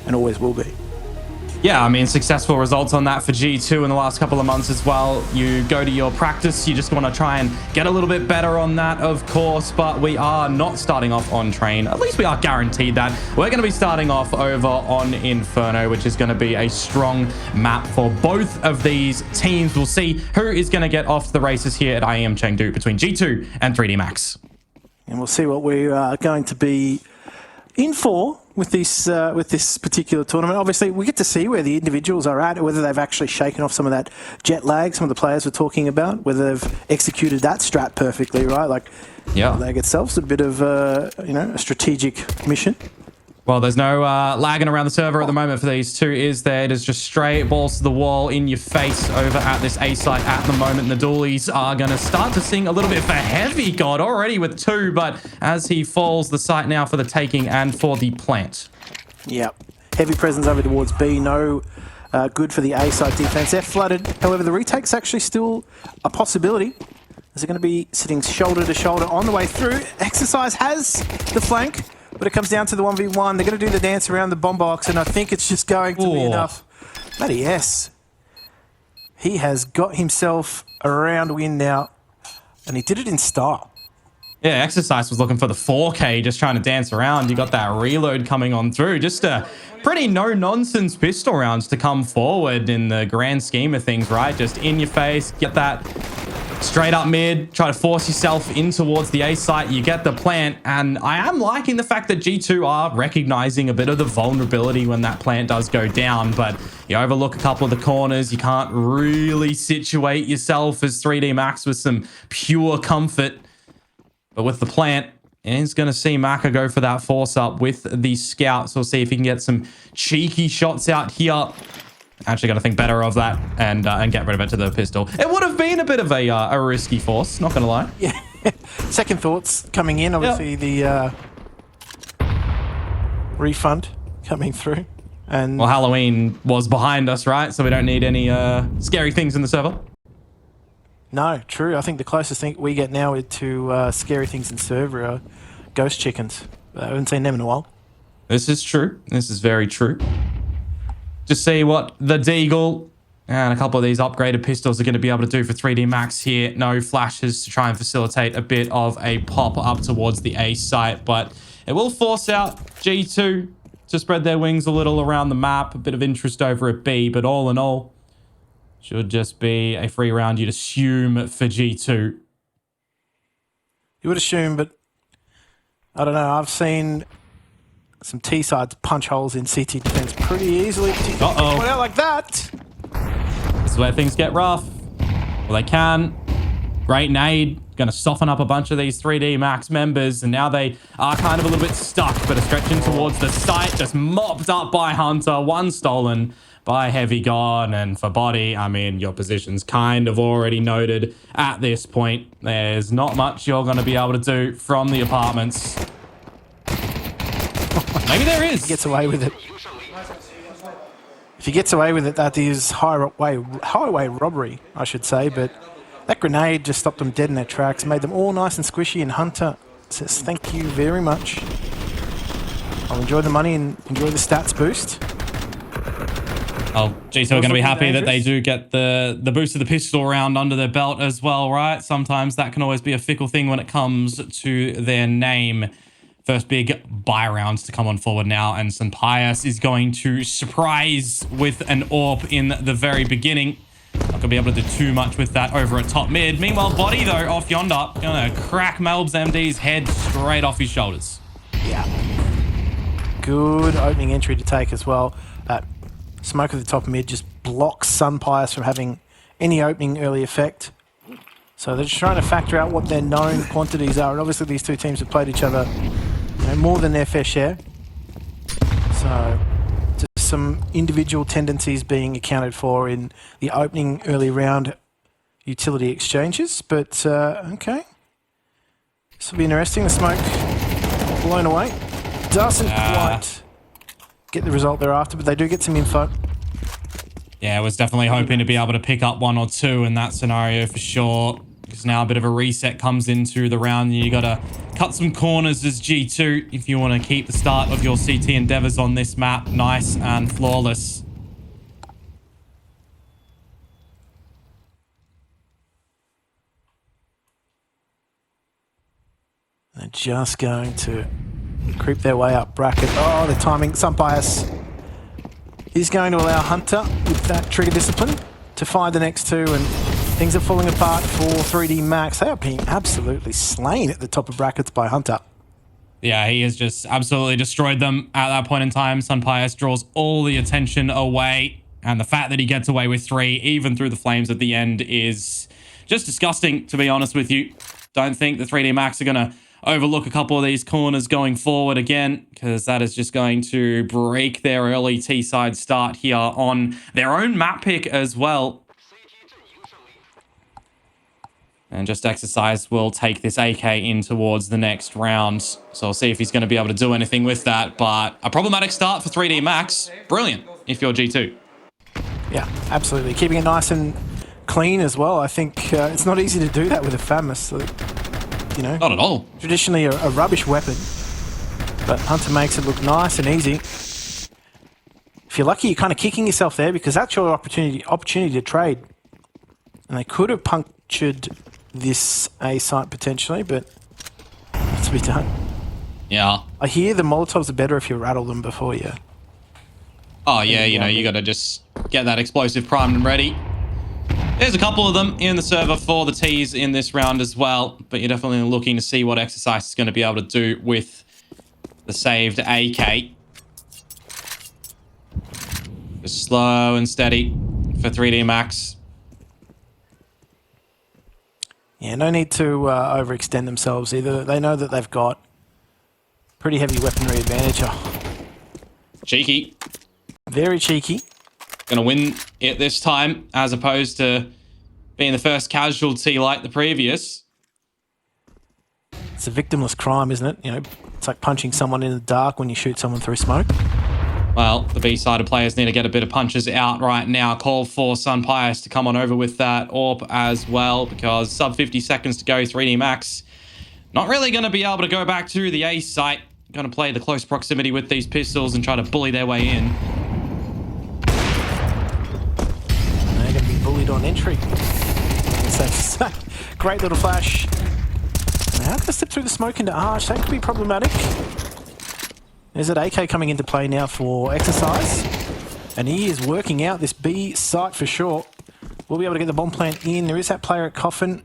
and always will be. Yeah, I mean, successful results on that for G2 in the last couple of months as well. You go to your practice, you just want to try and get a little bit better on that, of course, but we are not starting off on train. At least we are guaranteed that. We're going to be starting off over on Inferno, which is going to be a strong map for both of these teams. We'll see who is going to get off the races here at IEM Chengdu between G2 and 3D Max. And we'll see what we are going to be in for with this particular tournament. Obviously, we get to see where the individuals are at, whether they've actually shaken off some of that jet lag some of the players were talking about, whether they've executed that strat perfectly, right? Like, yeah, lag itself's a bit of a strategic mission. Well, there's no lagging around the server at the moment for these two, is there? It is just straight balls to the wall in your face over at this A site at the moment. And the dualies are going to start to sing a little bit for HeavyGod already with 2, but as he falls, the site now for the taking and for the plant. Yeah, heavy presence over towards B. No good for the A site defense. They're flooded. However, the retake's actually still a possibility. Is it going to be sitting shoulder to shoulder on the way through? Exercise has the flank. But it comes down to the 1v1. They're going to do the dance around the bomb box, and I think it's just going to be enough. MATYS. He has got himself a round win now, and he did it in style. Yeah, Exercise was looking for the 4K, just trying to dance around. You got that reload coming on through. Just a pretty no-nonsense pistol rounds to come forward in the grand scheme of things, right? Just in your face, get that straight up mid, try to force yourself in towards the A site, you get the plant, and I am liking the fact that G2 are recognizing a bit of the vulnerability when that plant does go down, but you overlook a couple of the corners, you can't really situate yourself as 3D Max with some pure comfort, but with the plant, he's going to see Maka go for that force up with the scouts. We'll see if he can get some cheeky shots out here. Actually got to think better of that and get rid of it to the pistol. It would have been a bit of a risky force, not going to lie. Yeah. Second thoughts coming in. Obviously, the refund coming through. And well, Halloween was behind us, right? So we don't need any scary things in the server. No, true. I think the closest thing we get now to scary things in server are ghost chickens. I haven't seen them in a while. This is true. This is very true. Just see what the Deagle and a couple of these upgraded pistols are going to be able to do for 3D Max here. No flashes to try and facilitate a bit of a pop up towards the A site, but it will force out G2 to spread their wings a little around the map. A bit of interest over at B, but all in all, should just be a free round, you'd assume, for G2. You would assume, but I don't know. I've seen some T-sides punch holes in CT defense pretty easily. Uh-oh. Put out like that. This is where things get rough. Well, they can. Great nade. Going to soften up a bunch of these 3D Max members, and now they are kind of a little bit stuck, but are stretching towards the site. Just mopped up by Hunter. One stolen by HeavyGod, and for body, I mean, your position's kind of already noted at this point. There's not much you're going to be able to do from the apartments. Maybe there is. He gets away with it. If he gets away with it, that is highway robbery, I should say. But that grenade just stopped them dead in their tracks, made them all nice and squishy. And Hunter says, "Thank you very much. I'll enjoy the money and enjoy the stats boost." Oh, G2 are going to be happy that they do get the boost of the pistol round under their belt as well, right? Sometimes that can always be a fickle thing when it comes to their name. First big buy rounds to come on forward now, and MATYS is going to surprise with an AWP in the very beginning. Not going to be able to do too much with that over at top mid. Meanwhile, body, though, off yonder. Going to crack Melb's MD's head straight off his shoulders. Yeah. Good opening entry to take as well. Smoke at the top mid just blocks MATYS from having any opening early effect. So they're just trying to factor out what their known quantities are. And obviously these two teams have played each other more than their fair share. So just some individual tendencies being accounted for in the opening early round utility exchanges. But okay. This will be interesting. The smoke blown away. Doesn't quite get the result they're after, but they do get some info. Yeah, I was definitely hoping to be able to pick up 1 or 2 in that scenario for sure. because now a bit of a reset comes into the round. You got to cut some corners as G2 if you want to keep the start of your CT endeavors on this map nice and flawless. They're just going to creep their way up bracket. Oh, the timing. Some bias is going to allow Hunter with that trigger discipline to find the next two, and things are falling apart for 3D Max. They are being absolutely slain at the top of brackets by Hunter. Yeah, he has just absolutely destroyed them at that point in time. Sunpius draws all the attention away, and the fact that he gets away with 3, even through the flames at the end, is just disgusting, to be honest with you. Don't think the 3D Max are going to overlook a couple of these corners going forward again, because that is just going to break their early T-side start here on their own map pick as well. And just Exercise will take this AK in towards the next round. So we'll see if he's going to be able to do anything with that. But a problematic start for 3D Max. Brilliant if you're G2. Yeah, absolutely. Keeping it nice and clean as well. I think it's not easy to do that with a FAMAS. You know, not at all. Traditionally a rubbish weapon, but Hunter makes it look nice and easy. If you're lucky, you're kind of kicking yourself there, because that's your opportunity to trade. And they could have punctured this A site potentially, but that's to be done. Yeah. I hear the Molotovs are better if you rattle them before you. Oh yeah, you know, you got to just get that explosive primed and ready. There's a couple of them in the server for the T's in this round as well, but you're definitely looking to see what Exercise is going to be able to do with the saved AK. Just slow and steady for 3D Max. Yeah, no need to overextend themselves either. They know that they've got pretty heavy weaponry advantage. Oh. Cheeky. Very cheeky. Gonna win it this time, as opposed to being the first casualty like the previous. It's a victimless crime, isn't it? You know, it's like punching someone in the dark when you shoot someone through smoke. Well, the B-sided players need to get a bit of punches out right now. Call for Sunpius to come on over with that AWP as well, because sub 50 seconds to go, 3D Max. Not really going to be able to go back to the A site. Going to play the close proximity with these pistols and try to bully their way in. They're going to be bullied on entry. That's great little flash. Now to slip through the smoke into Arch. That could be problematic. There's that AK coming into play now for Exercise. And he is working out this B site for sure. We'll be able to get the bomb plant in. There is that player at Coffin.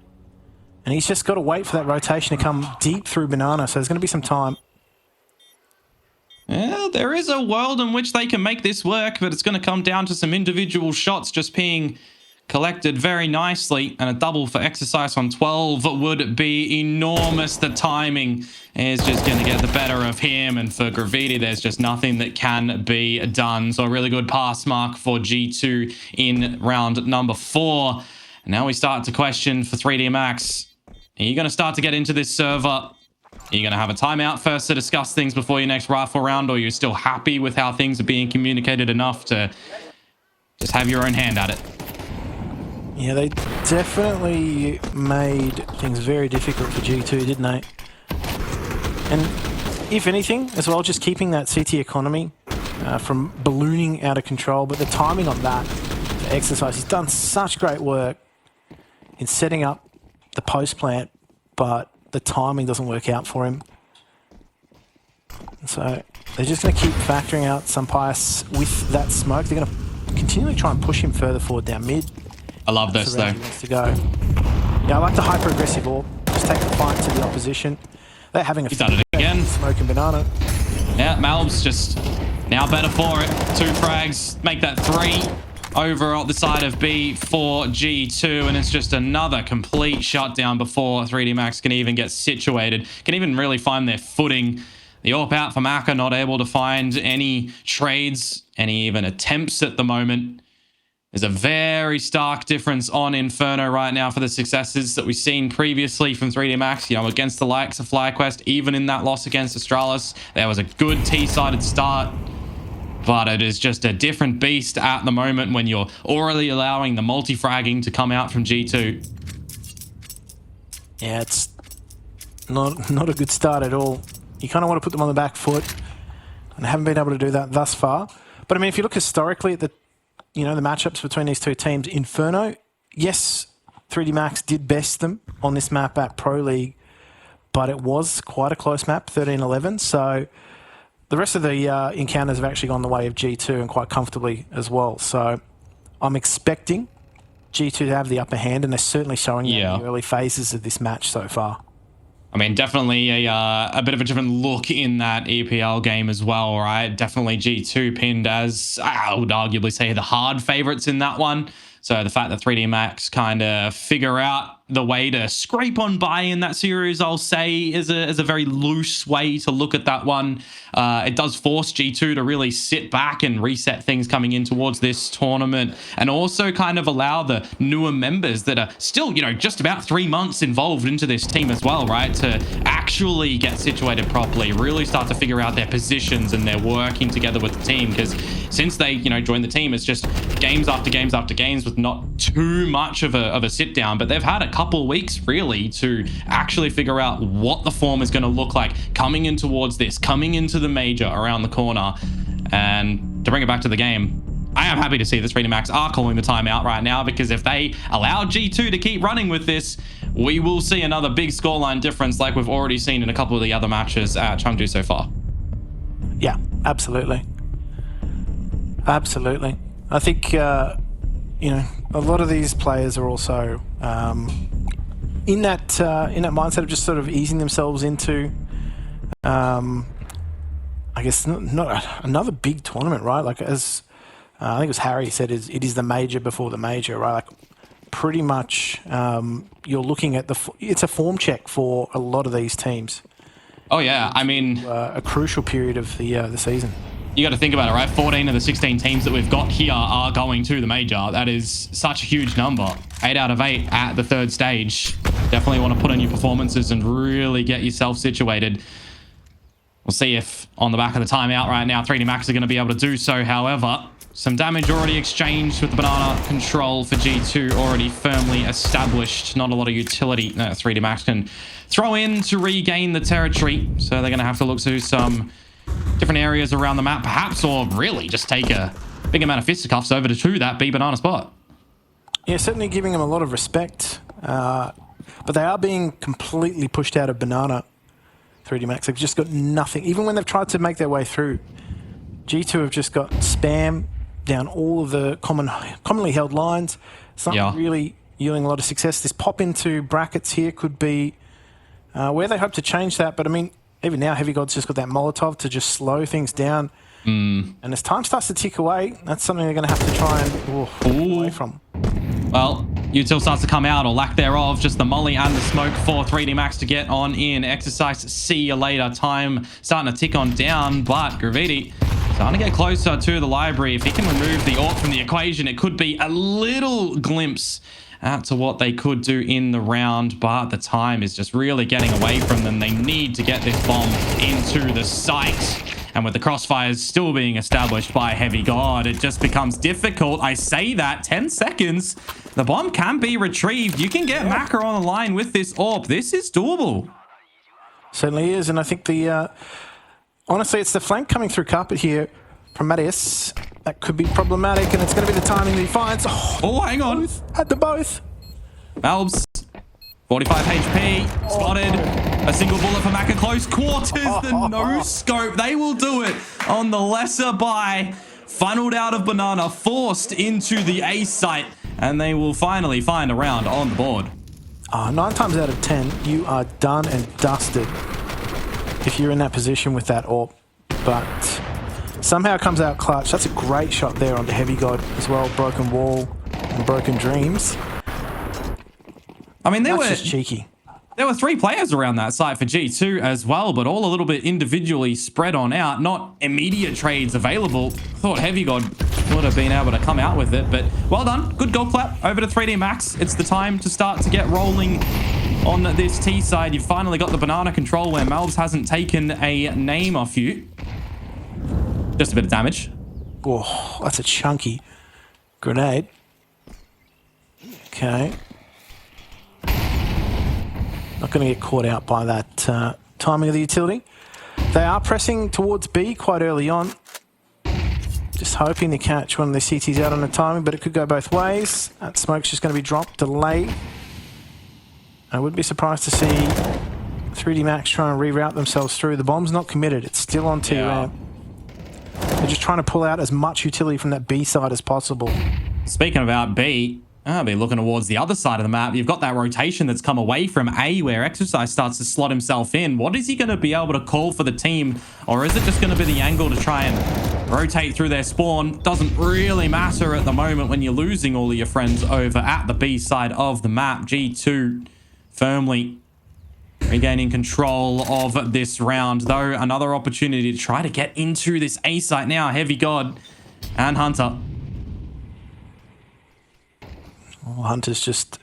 And he's just got to wait for that rotation to come deep through Banana. So there's going to be some time. Yeah, there is a world in which they can make this work, but it's going to come down to some individual shots just being collected very nicely, and a double for Exercise on 12 would be enormous. The timing is just going to get the better of him, and for Graviti, there's just nothing that can be done. So a really good pass mark for G2 in round number 4. And now we start to question for 3D Max. Are you going to start to get into this server? Are you going to have a timeout first to discuss things before your next rifle round, or are you still happy with how things are being communicated enough to just have your own hand at it? Yeah, they definitely made things very difficult for G2, didn't they? And if anything, as well, just keeping that CT economy from ballooning out of control. But the timing on that for Exercise, he's done such great work in setting up the post plant, but the timing doesn't work out for him. So they're just going to keep factoring out some bias with that smoke. They're going to continually try and push him further forward down mid. I love this, though. He wants to go. Yeah, I like the hyper-aggressive AWP. Just take the fight to the opposition. They're having a He's done it again. Smoke and Banana. Yeah, Malb's just now better for it. 2 frags, make that 3 over on the side of B for G2, and it's just another complete shutdown before 3D Max can even get situated, can even really find their footing. The AWP out for Maka, not able to find any trades, any even attempts at the moment. There's a very stark difference on Inferno right now for the successes that we've seen previously from 3D Max, you know, against the likes of FlyQuest. Even in that loss against Astralis, there was a good T-sided start, but it is just a different beast at the moment when you're already allowing the multi-fragging to come out from G2. Yeah, it's not a good start at all. You kind of want to put them on the back foot, and haven't been able to do that thus far. But I mean, if you look historically at the matchups between these two teams, Inferno, yes, 3D Max did best them on this map at Pro League, but it was quite a close map, 13-11. So the rest of the encounters have actually gone the way of G2 and quite comfortably as well. So I'm expecting G2 to have the upper hand, and they're certainly showing it in the early phases of this match so far. I mean, definitely a bit of a different look in that EPL game as well, right? Definitely G2 pinned as, I would arguably say, the hard favorites in that one. So the fact that 3D Max kind of figure out the way to scrape on by in that series, I'll say, is a very loose way to look at that one. It does force G2 to really sit back and reset things coming in towards this tournament, and also kind of allow the newer members that are still, just about 3 months involved into this team as well, right, to actually get situated properly, really start to figure out their positions, and they're working together with the team. Because since they, joined the team, it's just games after games after games with not too much of a sit down, but they've had a couple weeks really to actually figure out what the form is going to look like coming in towards this, coming into the major around the corner. And to bring it back to the game, I am happy to see that 3D Max are calling the timeout right now, because if they allow G2 to keep running with this, we will see another big scoreline difference like we've already seen in a couple of the other matches at Chengdu so far. Yeah, absolutely. Absolutely. I think, a lot of these players are also in that mindset of just sort of easing themselves into, I guess, not another big tournament, right? Like, as I think it was Harry said, it is the major before the major, right? Like, pretty much you're looking at it's a form check for a lot of these teams. Oh yeah, I mean, a crucial period of the season. You got to think about it, right? 14 of the 16 teams that we've got here are going to the major. That is such a huge number. 8 out of 8 at the third stage. Definitely want to put in your performances and really get yourself situated. We'll see if on the back of the timeout right now, 3D Max are going to be able to do so. However, some damage already exchanged with the banana control for G2 already firmly established. Not a lot of utility 3D Max can throw in to regain the territory. So they're going to have to look to some different areas around the map, perhaps, or really just take a big amount of fisticuffs over to that B banana spot. Yeah, certainly giving them a lot of respect, but they are being completely pushed out of banana. 3D Max, they've just got nothing. Even when they've tried to make their way through, G2 have just got spam down all of the commonly held lines. It's not really yielding a lot of success. This pop into brackets here could be where they hope to change that, but I mean, even now, HeavyGod's just got that Molotov to just slow things down. And as time starts to tick away, that's something they're going to have to try and get away from. Well, util starts to come out, or lack thereof. Just the molly and the smoke for 3D Max to get on in. Exercise, see you later. Time starting to tick on down, but Gravity starting to get closer to the library. If he can remove the AWP from the equation, it could be a little glimpse out to what they could do in the round, but the time is just really getting away from them. They need to get this bomb into the site. And with the crossfires still being established by HeavyGod, it just becomes difficult. I say that, 10 seconds. The bomb can be retrieved. You can get Macca on the line with this AWP. This is doable. Certainly is, and I think honestly, it's the flank coming through carpet here from MATYS. That could be problematic, and it's going to be the timing that he finds. Oh, hang on. At the both. Malbs, 45 HP, spotted. A single bullet for Macca, close quarters. The no-scope. They will do it on the lesser buy. Funneled out of banana, forced into the A site, and they will finally find a round on the board. 9 times out of 10, you are done and dusted if you're in that position with that AWP. But somehow it comes out clutch. That's a great shot there onto HeavyGod as well. Broken wall and broken dreams. I mean, That's just cheeky. There were 3 players around that site for G2 as well, but all a little bit individually spread on out. Not immediate trades available. Thought HeavyGod would have been able to come out with it, but well done. Good goal clap over to 3D Max. It's the time to start to get rolling on this T side. You've finally got the banana control where Malbs hasn't taken a name off you. Just a bit of damage. Oh, that's a chunky grenade. Okay. Not going to get caught out by that timing of the utility. They are pressing towards B quite early on. Just hoping to catch one of the CTs out on the timing, but it could go both ways. That smoke's just going to be dropped, delayed. I would be surprised to see 3D Max try and reroute themselves through. The bomb's not committed. It's still on T-ramp. They're just trying to pull out as much utility from that B side as possible. Speaking about B, I'll be looking towards the other side of the map. You've got that rotation that's come away from A where Exercise starts to slot himself in. What is he going to be able to call for the team? Or is it just going to be the angle to try and rotate through their spawn? Doesn't really matter at the moment when you're losing all of your friends over at the B side of the map. G2 firmly regaining control of this round, though. Another opportunity to try to get into this A site now. HeavyGod and Hunter. Oh, Hunter's just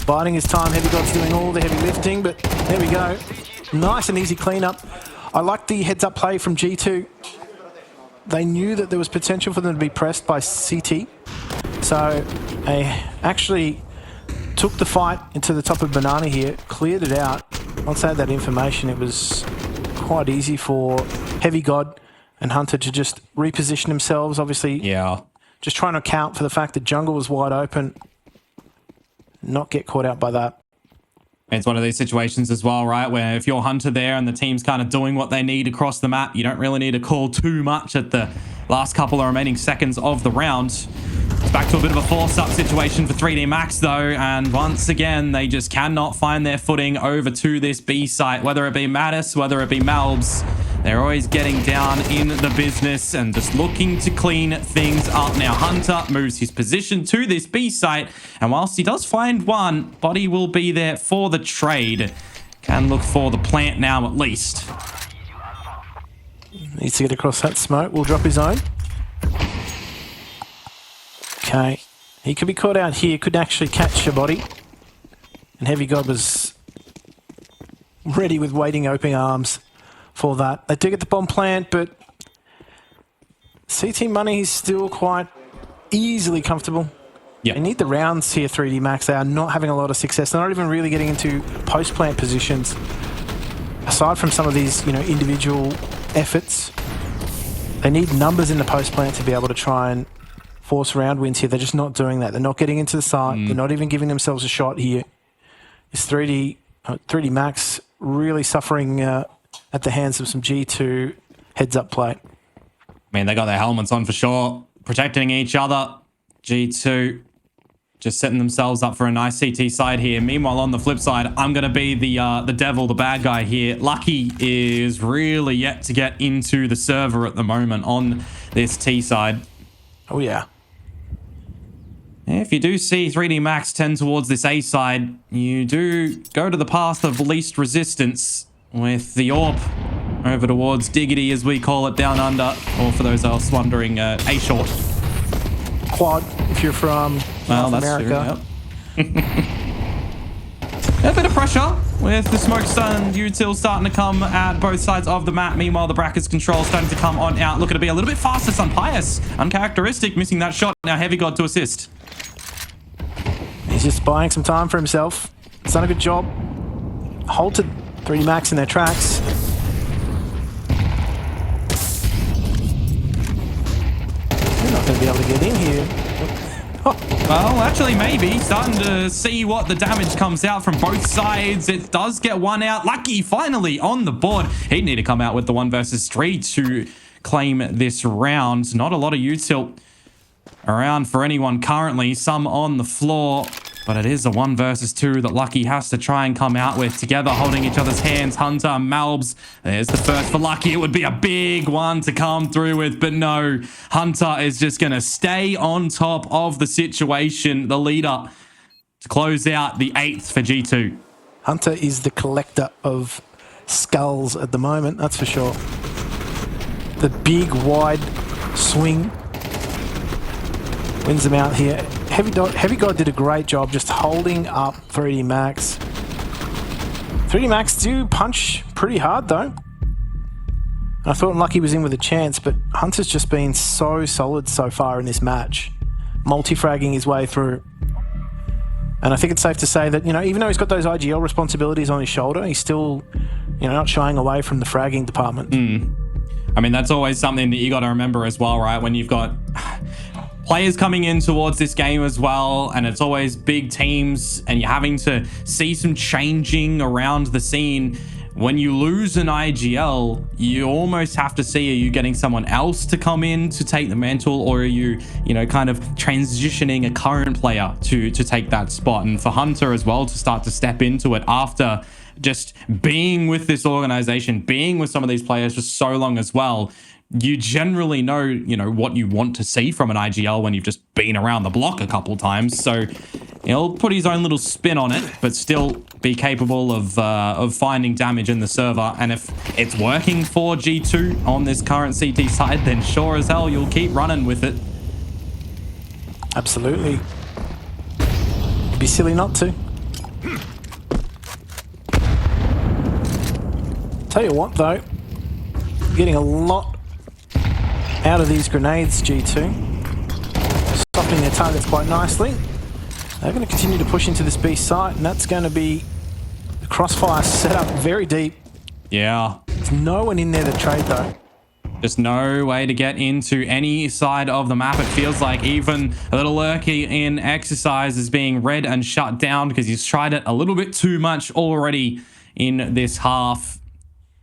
biding his time. HeavyGod's doing all the heavy lifting, but there we go. Nice and easy cleanup. I like the heads-up play from G2. They knew that there was potential for them to be pressed by CT, so they actually took the fight into the top of Banana here, cleared it out. Once they had that information, it was quite easy for HeavyGod and Hunter to just reposition themselves. Obviously, just trying to account for the fact that jungle was wide open. Not get caught out by that. It's one of these situations as well, right, where if you're Hunter there and the team's kind of doing what they need across the map, you don't really need to call too much at the last couple of remaining seconds of the round. It's back to a bit of a force-up situation for 3D Max, though, and once again, they just cannot find their footing over to this B site, whether it be MATYS, whether it be Malbs. They're always getting down in the business and just looking to clean things up. Now, Hunter moves his position to this B site, and whilst he does find one, Body will be there for the trade. Can look for the plant now, at least. Needs to get across that smoke. Will drop his own. Okay. He could be caught out here. Could actually catch your Body. And HeavyGod was ready with waiting open arms for that. They do get the bomb plant, but CT Money is still quite easily comfortable. They need the rounds here, 3D Max. They are not having a lot of success. They're not even really getting into post-plant positions. Aside from some of these, individual efforts, they need numbers in the post-plant to be able to try and force round wins here. They're just not doing that. They're not getting into the site. They're not even giving themselves a shot here. It's 3D Max really suffering at the hands of some G2 heads-up play. I mean, they got their helmets on for sure, protecting each other. G2 just setting themselves up for a nice CT side here. Meanwhile, on the flip side, I'm going to be the devil, the bad guy here. Lucky is really yet to get into the server at the moment on this T side. Oh, yeah. If you do see 3D Max tend towards this A side, you do go to the path of least resistance with the AWP over towards Diggity, as we call it, down under, or for those else wondering, A short. Quad, if you're from North America. True, yep. A bit of pressure with the smoke stun util starting to come at both sides of the map. Meanwhile, the brackets control starting to come on out. Looking to be a little bit faster. Sunpius, uncharacteristic, missing that shot. Now HeavyGod to assist. He's just buying some time for himself. He's done a good job. Halted 3D Max in their tracks. They're not going to be able to get in here. Oh. Well, actually, maybe. Starting to see what the damage comes out from both sides. It does get one out. Lucky finally on the board. He'd need to come out with the 1 versus 3 to claim this round. Not a lot of util around for anyone currently. Some on the floor. But it is a 1 versus 2 that Lucky has to try and come out with together, holding each other's hands. Hunter, Malbs. There's the first for Lucky. It would be a big one to come through with, but no. Hunter is just going to stay on top of the situation. The leader to close out the 8th for G2. Hunter is the collector of skulls at the moment, that's for sure. The big, wide swing wins them out here. HeavyGod did a great job just holding up 3D Max. 3D Max do punch pretty hard, though. I thought Lucky was in with a chance, but Hunter's just been so solid so far in this match. Multi-fragging his way through. And I think it's safe to say that, even though he's got those IGL responsibilities on his shoulder, he's still, not shying away from the fragging department. I mean, that's always something that you got to remember as well, right? When you've got players coming in towards this game as well, and it's always big teams, and you're having to see some changing around the scene. When you lose an IGL, you almost have to see, are you getting someone else to come in to take the mantle, or are you, kind of transitioning a current player to take that spot? And for Hunter as well to start to step into it after just being with this organization, being with some of these players for so long as well, you generally know, what you want to see from an IGL when you've just been around the block a couple times. So he'll put his own little spin on it, but still be capable of finding damage in the server. And if it's working for G2 on this current CT side, then sure as hell you'll keep running with it. Absolutely. It'd be silly not to. Tell you what, though, getting a lot out of these grenades, G2. Stopping their targets quite nicely. They're going to continue to push into this B site, and that's going to be the crossfire set up very deep. Yeah. There's no one in there to trade, though. Just no way to get into any side of the map. It feels like even a little lurky in exercise is being read and shut down because he's tried it a little bit too much already in this half.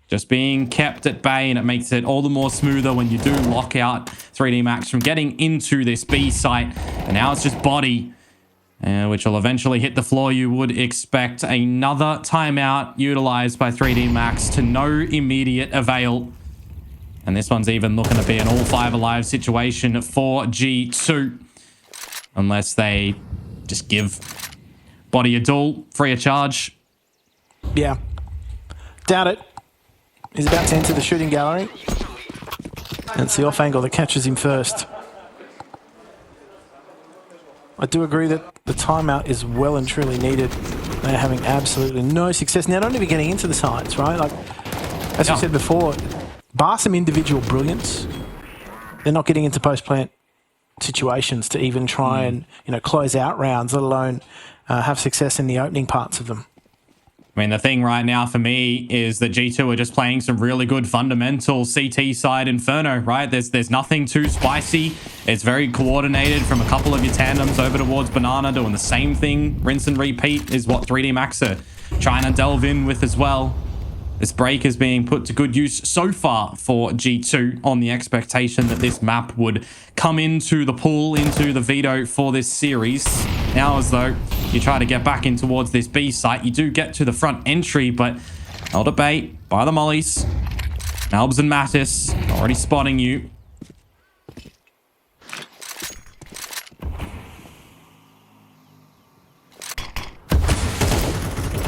Just being kept at bay, and it makes it all the more smoother when you do lock out 3D Max from getting into this B site. And now it's just body, which will eventually hit the floor. You would expect another timeout utilized by 3D Max to no immediate avail. And this one's even looking to be an all 5 alive situation for G2. Unless they just give body a duel free of charge. Yeah. Doubt it. He's about to enter the shooting gallery. And it's the off angle that catches him first. I do agree that the timeout is well and truly needed. They're having absolutely no success. Now, not even getting into the sides, right? Like, as we said before, bar some individual brilliance, they're not getting into post-plant situations to even try and, close out rounds, let alone have success in the opening parts of them. I mean, the thing right now for me is that G2 are just playing some really good fundamental CT side Inferno, right? There's nothing too spicy. It's very coordinated from a couple of your tandems over towards Banana doing the same thing. Rinse and repeat is what 3D Max are trying to delve in with as well. This break is being put to good use so far for G2 on the expectation that this map would come into the pool, into the veto for this series. Now, as though you try to get back in towards this B site, you do get to the front entry, but no debate by the mollies. Albs and MATYS already spotting you.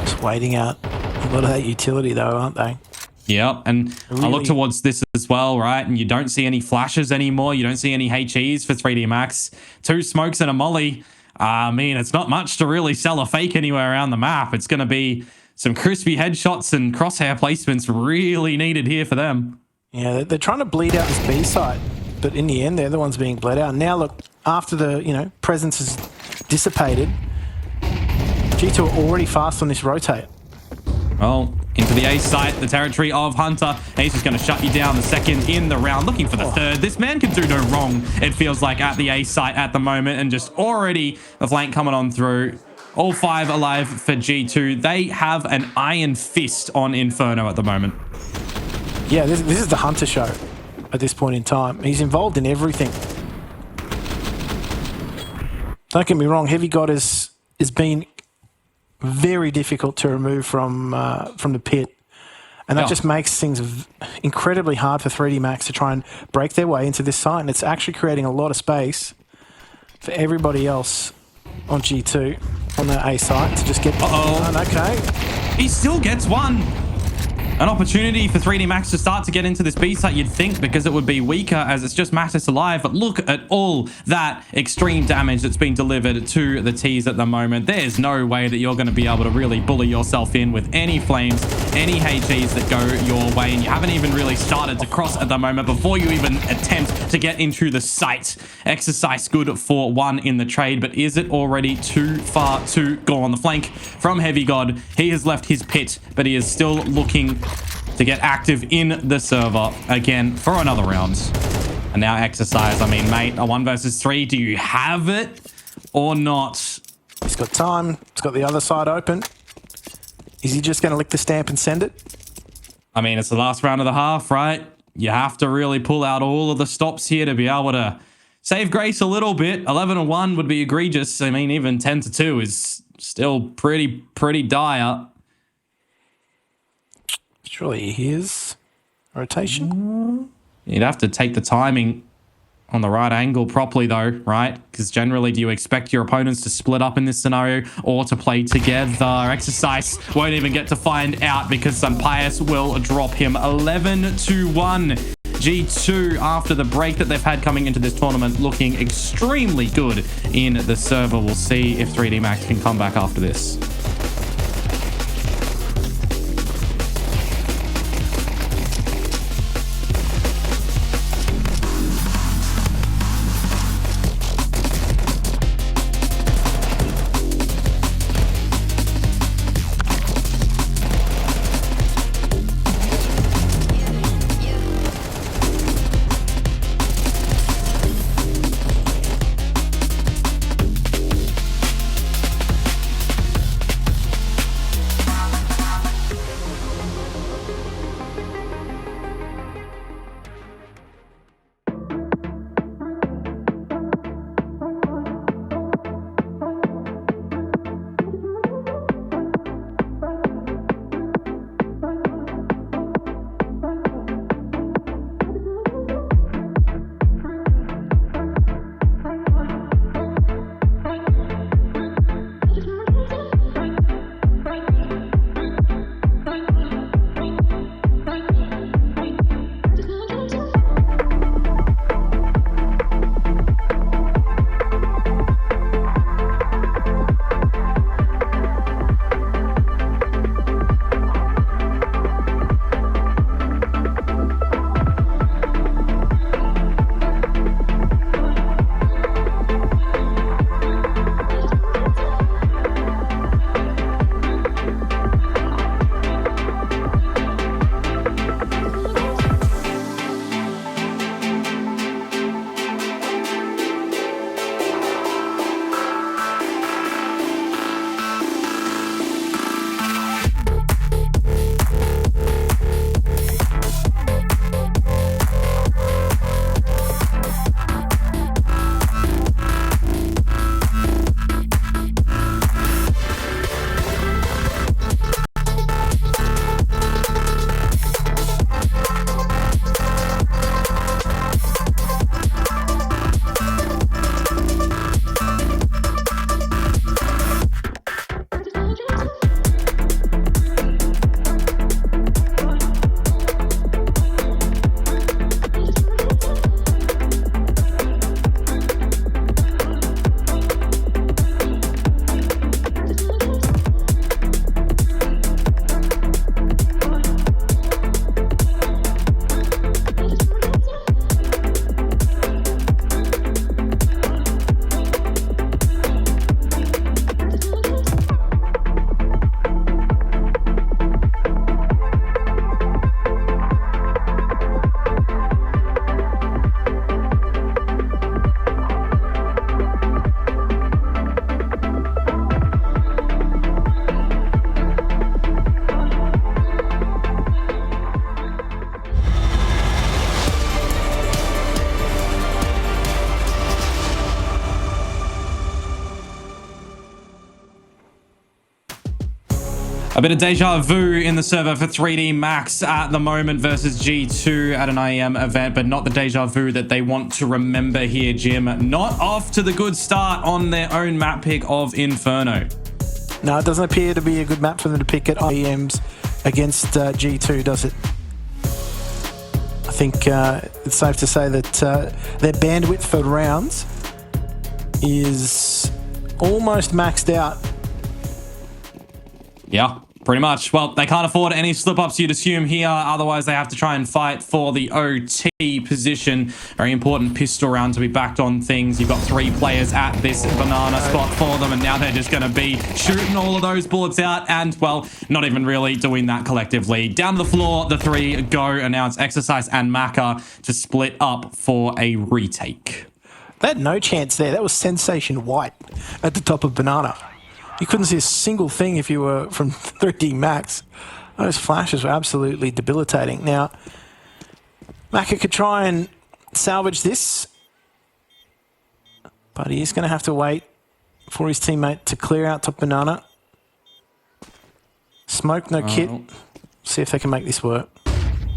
Just waiting out a lot of that utility, though, aren't they? Yep, and really, I look towards this as well, right? And you don't see any flashes anymore. You don't see any HEs for 3D Max. 2 smokes and a molly. I mean, it's not much to really sell a fake anywhere around the map. It's going to be some crispy headshots and crosshair placements really needed here for them. Yeah, they're trying to bleed out this B site, but in the end, they're the ones being bled out. Now, look, after the, presence is dissipated, G2 are already fast on this rotate. Well, into the A site, the territory of Hunter. He's just going to shut you down the second in the round, looking for the third. This man can do no wrong, it feels like, at the A site at the moment, and just already the flank coming on through. All 5 alive for G2. They have an iron fist on Inferno at the moment. Yeah, this is the Hunter show at this point in time. He's involved in everything. Don't get me wrong, HeavyGod has been very difficult to remove from the pit. And that just makes things incredibly hard for 3D Max to try and break their way into this site. And it's actually creating a lot of space for everybody else on G2, on the A site, to just get... Uh-oh. Okay. He still gets one. An opportunity for 3D Max to start to get into this B site, you'd think, because it would be weaker as it's just MATYS alive. But look at all that extreme damage that's been delivered to the T's at the moment. There's no way that you're going to be able to really bully yourself in with any flames, any HEs that go your way. And you haven't even really started to cross at the moment before you even attempt to get into the site. Exercise good for 1 in the trade, but is it already too far to go on the flank from HeavyGod? He has left his pit, but he is still looking to get active in the server again for another round. And now Exercise, I mean, mate, a 1 versus 3, do you have it or not? He's got time. He's got the other side open. Is he just going to lick the stamp and send it? I mean, it's the last round of the half, right? You have to really pull out all of the stops here to be able to save grace a little bit. 11-1 would be egregious. I mean, even 10-2 is still pretty dire. Surely his rotation. You'd have to take the timing on the right angle properly though, right? Because generally, do you expect your opponents to split up in this scenario or to play together? Exercise won't even get to find out because MATYS will drop him 11-1. G2, after the break that they've had coming into this tournament, looking extremely good in the server. We'll see if 3D Max can come back after this. A bit of deja vu in the server for 3D Max at the moment versus G2 at an IEM event, but not the deja vu that they want to remember here, Jim. Not off to the good start on their own map pick of Inferno. No, it doesn't appear to be a good map for them to pick at IEM's against G2, does it? I think it's safe to say that their bandwidth for rounds is almost maxed out. Yeah, pretty much. Well, they can't afford any slip-ups, you'd assume here. Otherwise, they have to try and fight for the OT position. Very important pistol round to be backed on things. You've got 3 players at this banana spot for them, and now they're just going to be shooting all of those bullets out and, well, not even really doing that collectively. Down to the floor, the 3 go, and now it's Exercise and Maka to split up for a retake. They had no chance there. That was Sensation White at the top of banana. You couldn't see a single thing if you were from 3D Max. Those flashes were absolutely debilitating. Now, Maka could try and salvage this, but he's going to have to wait for his teammate to clear out top banana. Smoke, no kit. See if they can make this work.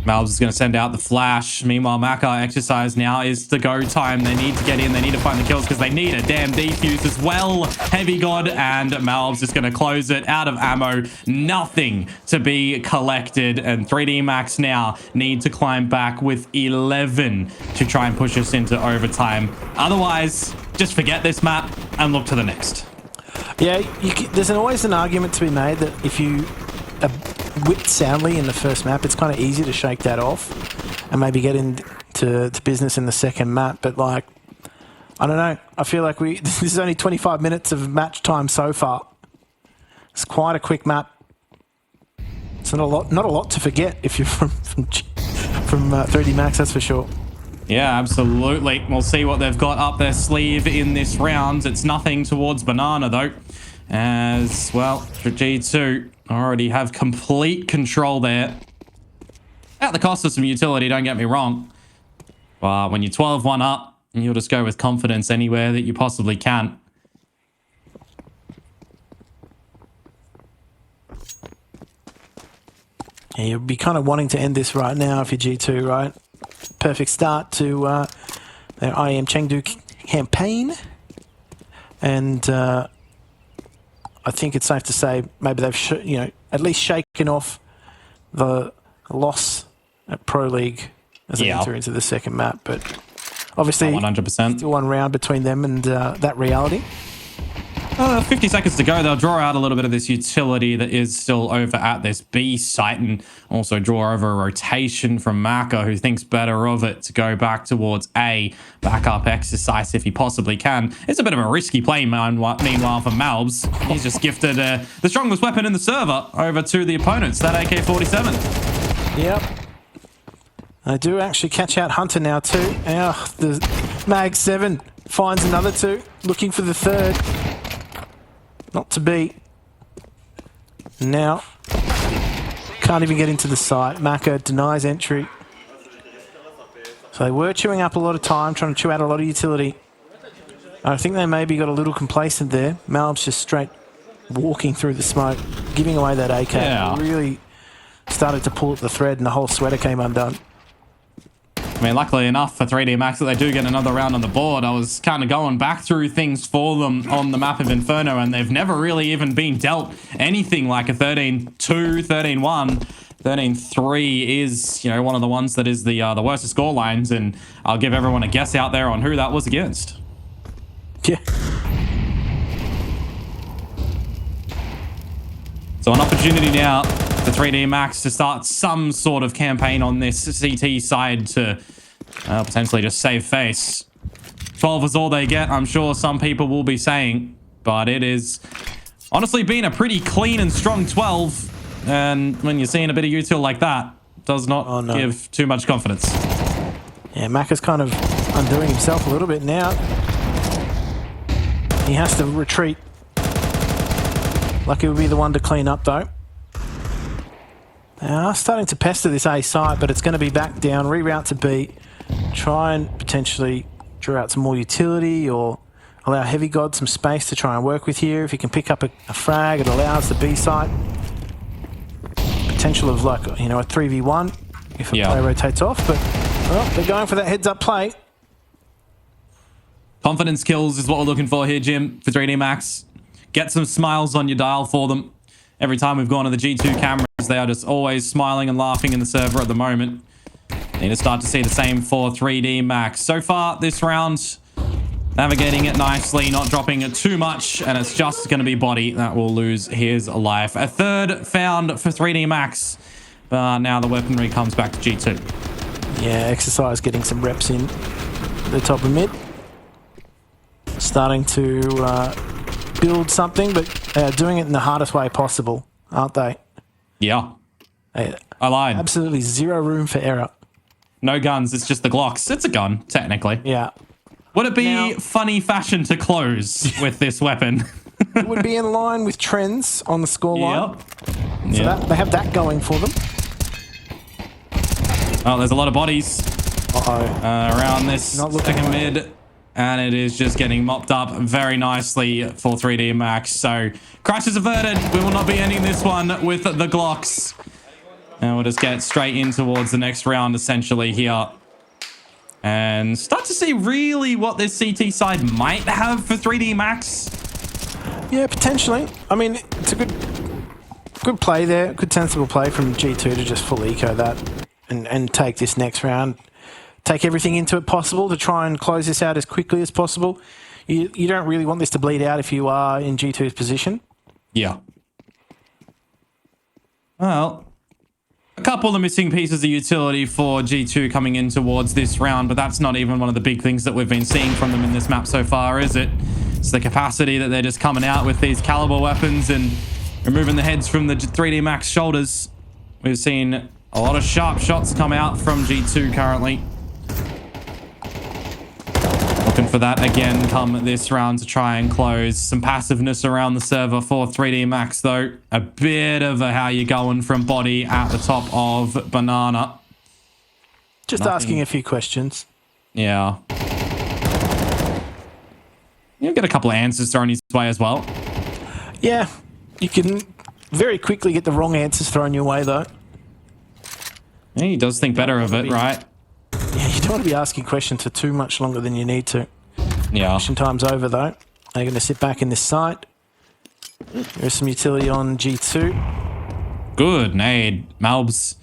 Malbs is going to send out the flash. Meanwhile, Maka Exercise now is the go time. They need to get in. They need to find the kills because they need a damn defuse as well. HeavyGod and Malbs is going to close it out of ammo. Nothing to be collected. And 3D Max now need to climb back with 11 to try and push us into overtime. Otherwise, just forget this map and look to the next. Yeah, there's always an argument to be made that if you whipped soundly in the first map, it's kind of easy to shake that off and maybe get into business in the second map. But like, I don't know. I feel like this is only 25 minutes of match time so far. It's quite a quick map. It's not a lot to forget if you're from 3D Max, that's for sure. Yeah, absolutely. We'll see what they've got up their sleeve in this round. It's nothing towards banana though, as well. For G2 already have complete control there. At the cost of some utility, don't get me wrong. But when you're 12-1 up, you'll just go with confidence anywhere that you possibly can. Yeah, you'll be kind of wanting to end this right now if you're G2, right? Perfect start to their IEM Chengdu campaign. And I think it's safe to say maybe they've, at least shaken off the loss at Pro League as they enter into the second map. But obviously, 100%. Still one round between them and that reality. 50 seconds to go. They'll draw out a little bit of this utility that is still over at this B site and also draw over a rotation from Maka, who thinks better of it to go back towards A. Backup Exercise if he possibly can. It's a bit of a risky play, meanwhile, for Malbs. He's just gifted the strongest weapon in the server over to the opponents, that AK-47. Yep. I do actually catch out Hunter now too. The Mag 7 finds another 2, looking for the 3rd. Not to be. Now, can't even get into the site. Maka denies entry. So they were chewing up a lot of time, trying to chew out a lot of utility. I think they maybe got a little complacent there. Malbs just straight walking through the smoke, giving away that AK. Yeah. Really started to pull at the thread and the whole sweater came undone. I mean, luckily enough for 3D Max that they do get another round on the board. I was kind of going back through things for them on the map of Inferno, and they've never really even been dealt anything like a 13-2, 13-1. 13-3 is, one of the ones that is the worst of score lines, and I'll give everyone a guess out there on who that was against. Yeah. So an opportunity now for 3D Max to start some sort of campaign on this CT side to potentially just save face. 12 is all they get, I'm sure some people will be saying, but it is honestly been a pretty clean and strong 12. And when you're seeing a bit of util like that, does not give too much confidence. Yeah, Maka's kind of undoing himself a little bit now. He has to retreat. Lucky will be the one to clean up though. They are starting to pester this A site, but it's going to be back down, reroute to B, try and potentially draw out some more utility or allow HeavyGod some space to try and work with here. If he can pick up a frag, it allows the B site potential of like, a 3v1 if a player rotates off, but well, they're going for that heads up play. Confidence kills is what we're looking for here, Jim, for 3D Max. Get some smiles on your dial for them. Every time we've gone to the G2 cameras, they are just always smiling and laughing in the server at the moment. Need to start to see the same for 3D Max. So far this round, navigating it nicely, not dropping it too much, and it's just going to be Body that will lose his life. A third found for 3D Max, but now the weaponry comes back to G2. Yeah, Exercise getting some reps in the top of mid. Starting to build something, but doing it in the hardest way possible, aren't they? Yeah. I lied. Absolutely zero room for error. No guns, it's just the Glocks. It's a gun, technically. Yeah. Would it be funny fashion to close with this weapon? It would be in line with trends on the scoreline. Yep. So they have that going for them. Oh, there's a lot of bodies around this second mid. And it is just getting mopped up very nicely for 3D Max. So, crash is averted. We will not be ending this one with the Glocks. And we'll just get straight in towards the next round, essentially, here. And start to see really what this CT side might have for 3D Max. Yeah, potentially. I mean, it's a good play there. Good sensible play from G2 to just full eco that and take this next round. Take everything into it possible to try and close this out as quickly as possible. You don't really want this to bleed out if you are in G2's position. Yeah. Well, a couple of missing pieces of utility for G2 coming in towards this round, but that's not even one of the big things that we've been seeing from them in this map so far, is it? It's the capacity that they're just coming out with these caliber weapons and removing the heads from the 3D Max shoulders. We've seen a lot of sharp shots come out from G2 currently. Looking for that again come this round to try and close. Some passiveness around the server for 3D Max, though. A bit of a how you going from Body at the top of Banana. Just asking a few questions. Yeah. You'll get a couple of answers thrown his way as well. Yeah, you can very quickly get the wrong answers thrown your way, though. Yeah, he does think better of it, right? Yeah, you don't want to be asking questions for too much longer than you need to. Yeah. Question time's over, though. They're going to sit back in this site. There's some utility on G2. Good nade. Malbs.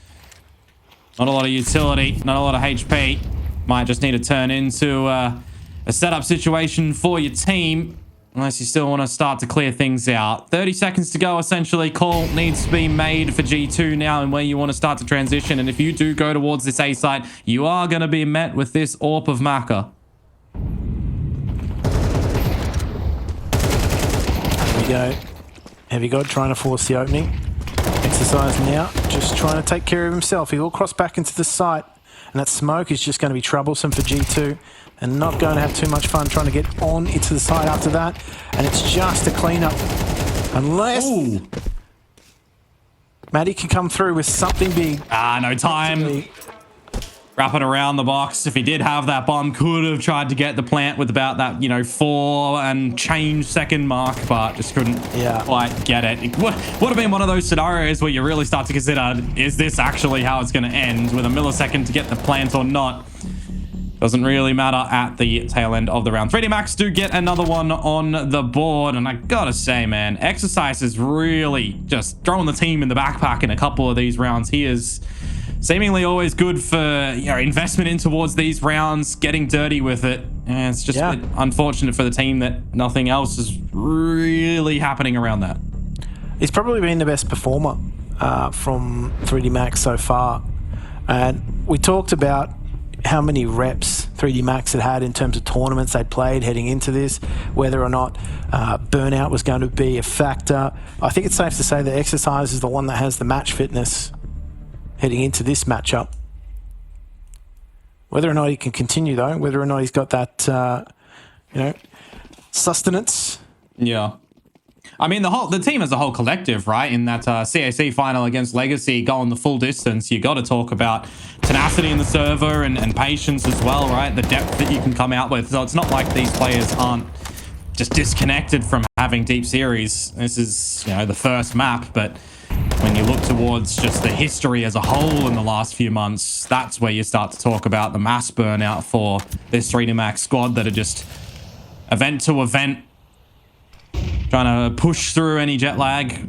Not a lot of utility. Not a lot of HP. Might just need to turn into a setup situation for your team. Unless you still want to start to clear things out. 30 seconds to go, essentially. Call needs to be made for G2 now and where you want to start to transition. And if you do go towards this A site, you are going to be met with this AWP of Maka. Here we go. HeavyGod trying to force the opening. Exercise now, just trying to take care of himself. He will cross back into the site. And that smoke is just going to be troublesome for G2. And not going to have too much fun trying to get on into the side after that. And it's just a cleanup. Unless Matty can come through with something big. No time. Wrap it around the box. If he did have that bomb, could have tried to get the plant with about that, 4 and change second mark, but just couldn't quite get it. It would have been one of those scenarios where you really start to consider, is this actually how it's going to end with a millisecond to get the plant or not? Doesn't really matter at the tail end of the round. 3D Max do get another one on the board. And I gotta say, man, Exercise is really just throwing the team in the backpack in a couple of these rounds. He is seemingly always good for investment in towards these rounds, getting dirty with it. And it's just a bit unfortunate for the team that nothing else is really happening around that. He's probably been the best performer from 3D Max so far. And we talked about how many reps 3D Max had in terms of tournaments they'd played heading into this, whether or not burnout was going to be a factor. I think it's safe to say that Exercise is the one that has the match fitness heading into this matchup. Whether or not he can continue, though, whether or not he's got that, sustenance. Yeah. I mean, the team as a whole collective, right? In that CAC final against Legacy, going the full distance, you got to talk about tenacity in the server and patience as well, right? The depth that you can come out with. So it's not like these players aren't just disconnected from having deep series. This is, the first map, but when you look towards just the history as a whole in the last few months, that's where you start to talk about the mass burnout for this 3D Max squad that are just event to event, trying to push through any jet lag.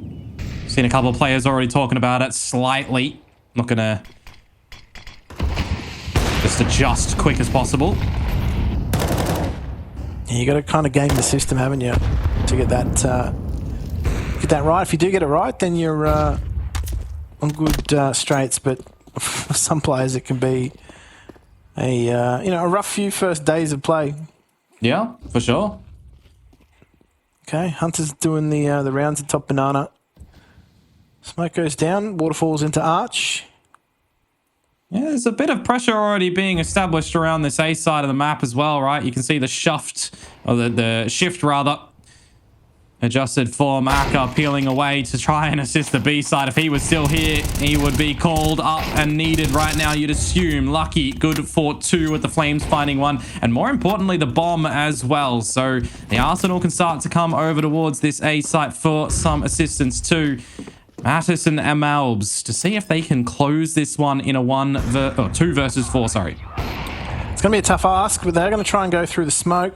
Seen a couple of players already talking about it slightly. Not gonna just adjust quick as possible. Yeah, you got to kind of game the system, haven't you, to get that right. If you do get it right, then you're on good straits. But for some players, it can be a rough few first days of play. Yeah, for sure. Okay, Hunter's doing the rounds at top banana. Smoke goes down, waterfalls into arch. Yeah, there's a bit of pressure already being established around this A side of the map as well, right? You can see the the shift rather, adjusted for Maka peeling away to try and assist the B side. If he was still here, he would be called up and needed right now, you'd assume. Lucky, good for 2 with the Flames finding 1. And more importantly, the bomb as well. So the Arsenal can start to come over towards this A site for some assistance too. MATYS and Amalbs to see if they can close this one in a 2 versus 4, sorry. It's going to be a tough ask, but they're going to try and go through the smoke.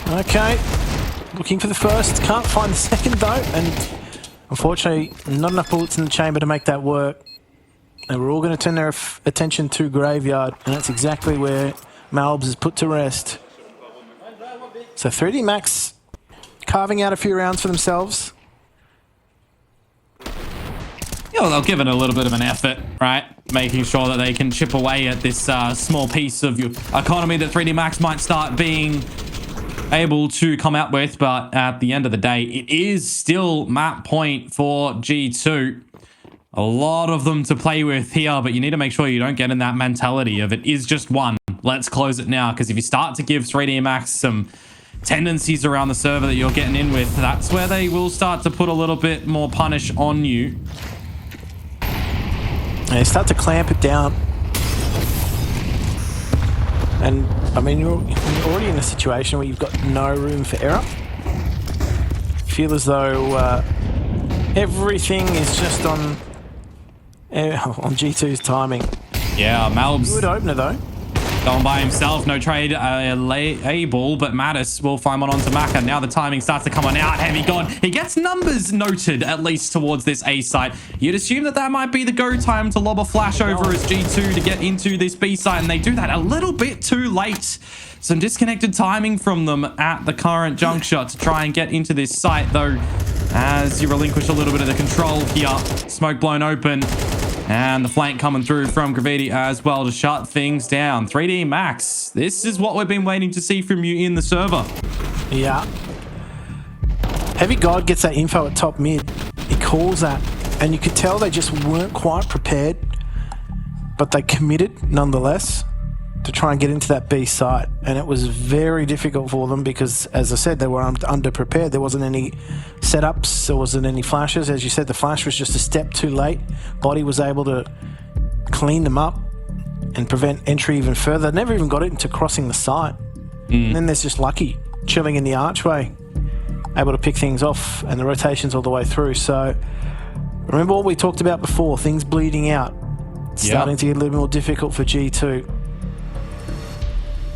Okay. Looking for the first. Can't find the second, though. And unfortunately, not enough bullets in the chamber to make that work. And we're all going to turn their attention to Graveyard. And that's exactly where Malbs is put to rest. So 3D Max carving out a few rounds for themselves. Yeah, they'll give it a little bit of an effort, right? Making sure that they can chip away at this small piece of your economy that 3D Max might start being able to come out with. But at the end of the day, it is still map point for G2. A lot of them to play with here, but you need to make sure you don't get in that mentality of it is just one. Let's close it now, because if you start to give 3D Max some tendencies around the server that you're getting in with, that's where they will start to put a little bit more punish on you. They start to clamp it down. And, I mean, you're already in a situation where you've got no room for error. You feel as though everything is just on G2's timing. Yeah, Malbs. Good opener, though. Going by himself, no trade able, but MATYS will find one onto Maka. Now the timing starts to come on out. HeavyGod, he gets numbers noted, at least towards this A site. You'd assume that that might be the go time to lob a flash over as G2 to get into this B site, and they do that a little bit too late. Some disconnected timing from them at the current juncture to try and get into this site, though, as you relinquish a little bit of the control here. Smoke blown open. And the flank coming through from Gravity as well to shut things down. 3D Max, this is what we've been waiting to see from you in the server. Yeah. HeavyGod gets that info at top mid. He calls that. And you could tell they just weren't quite prepared. But they committed, nonetheless, to try and get into that B site. And it was very difficult for them because, as I said, they were under-prepared. There wasn't any setups. There wasn't any flashes. As you said, the flash was just a step too late. Body was able to clean them up and prevent entry even further. Never even got it into crossing the site. And then there's just Lucky chilling in the archway, able to pick things off, and the rotations all the way through. So remember what we talked about before, things bleeding out. Starting to get a little more difficult for G2.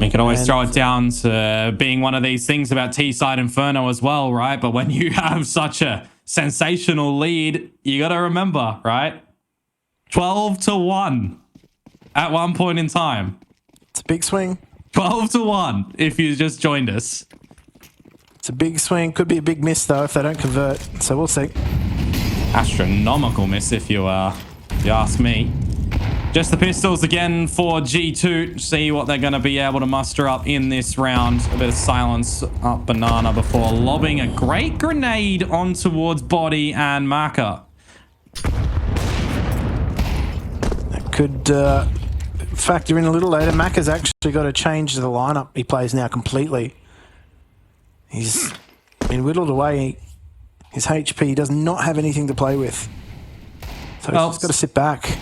You can always throw it down to being one of these things about T-side Inferno as well, right? But when you have such a sensational lead, you got to remember, right? 12-1 at one point in time. It's a big swing. 12-1 if you just joined us. It's a big swing. Could be a big miss, though, if they don't convert. So we'll see. Astronomical miss, if you ask me. Just the pistols again for G2. See what they're going to be able to muster up in this round. A bit of silence up banana before lobbing a great grenade on towards Body and Maka. That could factor in a little later. Maka's actually got to change the lineup he plays now completely. He's been whittled away. His HP, he does not have anything to play with. So he's just got to sit back.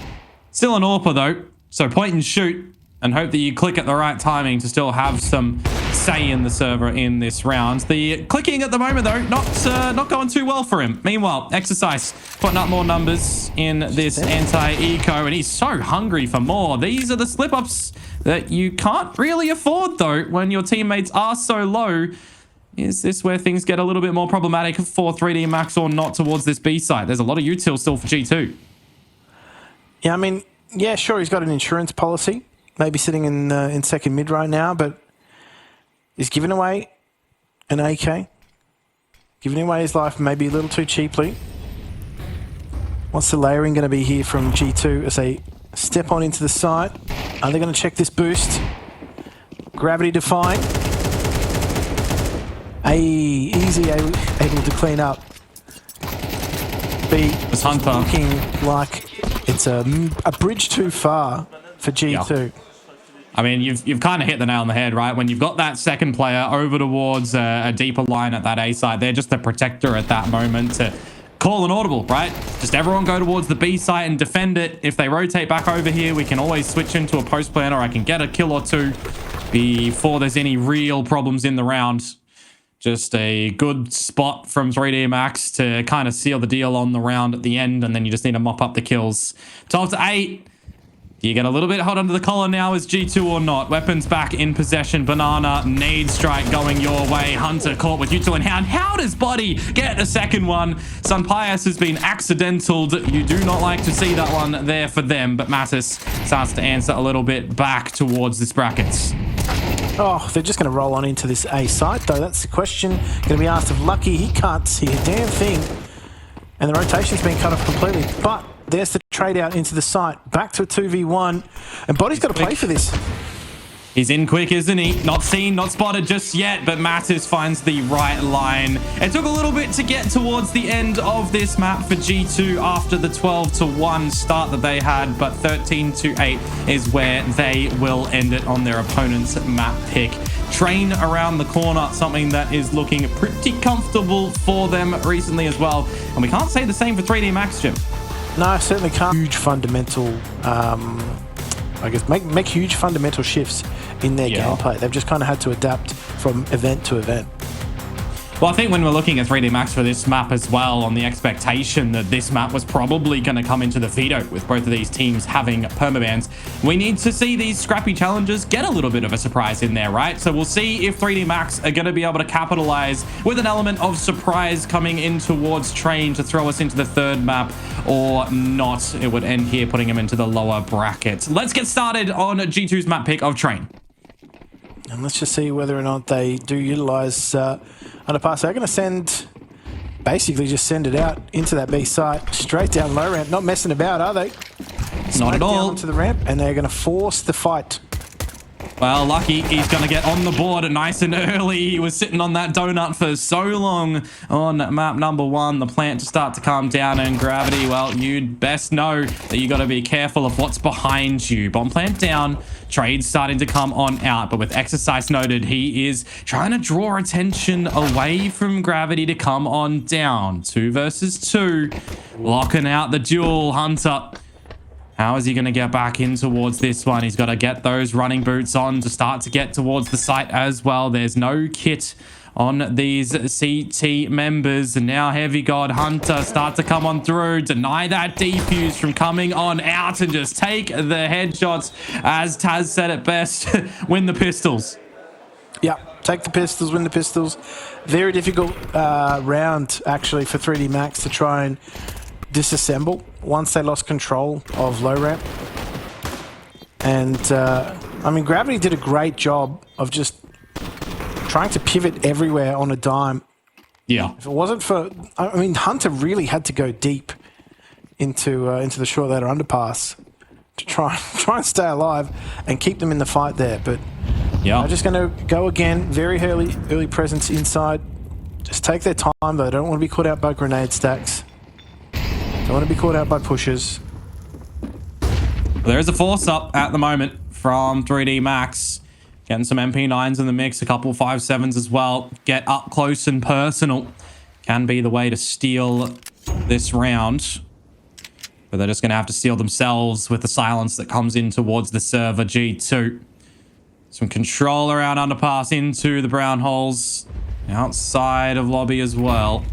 Still an AWPer though, so point and shoot and hope that you click at the right timing to still have some say in the server in this round. The clicking at the moment though, not going too well for him. Meanwhile, Exercise putting up more numbers in this anti-eco, and he's so hungry for more. These are the slip-ups that you can't really afford though when your teammates are so low. is this where things get a little bit more problematic for 3D Max or not towards this B site? There's a lot of util still for G2. Yeah, I mean, yeah, sure, he's got an insurance policy, maybe sitting in second mid right now, but he's giving away an AK, giving away his life maybe a little too cheaply. What's the layering going to be here from G2 as they step on into the site? Are they going to check this boost? Gravity defying. Easy able to clean up. B It's Hunter looking like it's a bridge too far for G2. Yeah. I mean, you've kind of hit the nail on the head, right? When you've got that second player over towards a deeper line at that A side, they're just the protector at that moment to call an audible, right? Just everyone go towards the B site and defend it. If they rotate back over here, we can always switch into a post plan, or I can get a kill or two before there's any real problems in the round. Just a good spot from 3D Max to kind of seal the deal on the round at the end, and then you just need to mop up the kills. 12 to 8. Do you get a little bit hot under the collar now as G2 or not? Weapons back in possession. Banana, nade strike going your way. Hunter caught with util in hand. How does Buddy get a second one? MATYS has been accidentaled. You do not like to see that one there for them, but MATYS starts to answer a little bit back towards this brackets. Oh, they're just going to roll on into this A site, though. That's the question. Going to be asked of Lucky. He can't see a damn thing. And the rotation's been cut off completely. But there's the trade out into the site. Back to a 2v1. And Body's got to play for this. He's in quick, isn't he? Not seen, not spotted just yet, but MATYS finds the right line. It took a little bit to get towards the end of this map for G2 after the 12 to 1 start that they had, but 13 to 8 is where they will end it on their opponent's map pick. Train around the corner, something that is looking pretty comfortable for them recently as well. And we can't say the same for 3D Max, Jim. No, certainly can't. Huge fundamental, I guess, make huge fundamental shifts in their gameplay. They've just kind of had to adapt from event to event. Well, I think when we're looking at 3D Max for this map as well, on the expectation that this map was probably going to come into the veto with both of these teams having permabans, we need to see these scrappy challenges get a little bit of a surprise in there, right? So we'll see if 3D Max are going to be able to capitalize with an element of surprise coming in towards Train to throw us into the third map or not. It would end here putting them into the lower bracket. Let's get started on G2's map pick of Train. And let's just see whether or not they do utilize underpass. They're going to basically just send it out into that B site, straight down low ramp. Not messing about, are they? Not at all. Down to the ramp, and they're going to force the fight. Well, Lucky, he's going to get on the board nice and early. He was sitting on that donut for so long on map number 1. The plant to start to calm down, and Gravity, well, you'd best know that you got to be careful of what's behind you. Bomb plant down. Trade's starting to come on out, but with exercise noted, he is trying to draw attention away from Gravity to come on down. 2 versus 2. Locking out the duel. Hunter. How is he going to get back in towards this one? He's got to get those running boots on to start to get towards the site as well. There's no kit on these CT members. And now HeavyGod Hunter start to come on through. Deny that defuse from coming on out and just take the headshots. As Taz said it best, win the pistols. Yeah, take the pistols, win the pistols. Very difficult round, actually, for 3D Max to try and disassemble once they lost control of low ramp. And I mean, Gravity did a great job of just trying to pivot everywhere on a dime. Yeah. If it wasn't for, I mean, Hunter really had to go deep into the short ladder underpass to try and stay alive and keep them in the fight there. But yeah, I'm just going to go again. Very early presence inside. Just take their time though. Don't want to be caught out by grenade stacks. Don't want to be caught out by pushes. There is a force up at the moment from 3D Max. Getting some MP9s in the mix, a couple 5.7s as well. Get up close and personal can be the way to steal this round. But they're just going to have to steal themselves with the silence that comes in towards the server G2. Some control around underpass into the brown holes. Outside of lobby as well.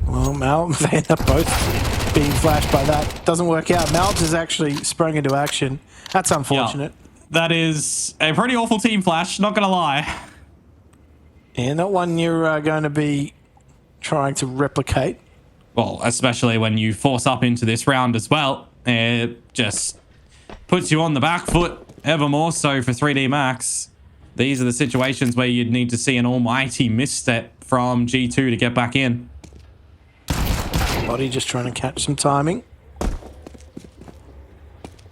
Well, Mal, they end up both being flashed by that. Doesn't work out. Malbs has actually sprung into action. That's unfortunate. That is a pretty awful team flash, not going to lie. Yeah, not one you're going to be trying to replicate. Well, especially when you force up into this round as well. It just puts you on the back foot ever more so for 3D Max. These are the situations where you'd need to see an almighty misstep from G2 to get back in. Body just trying to catch some timing.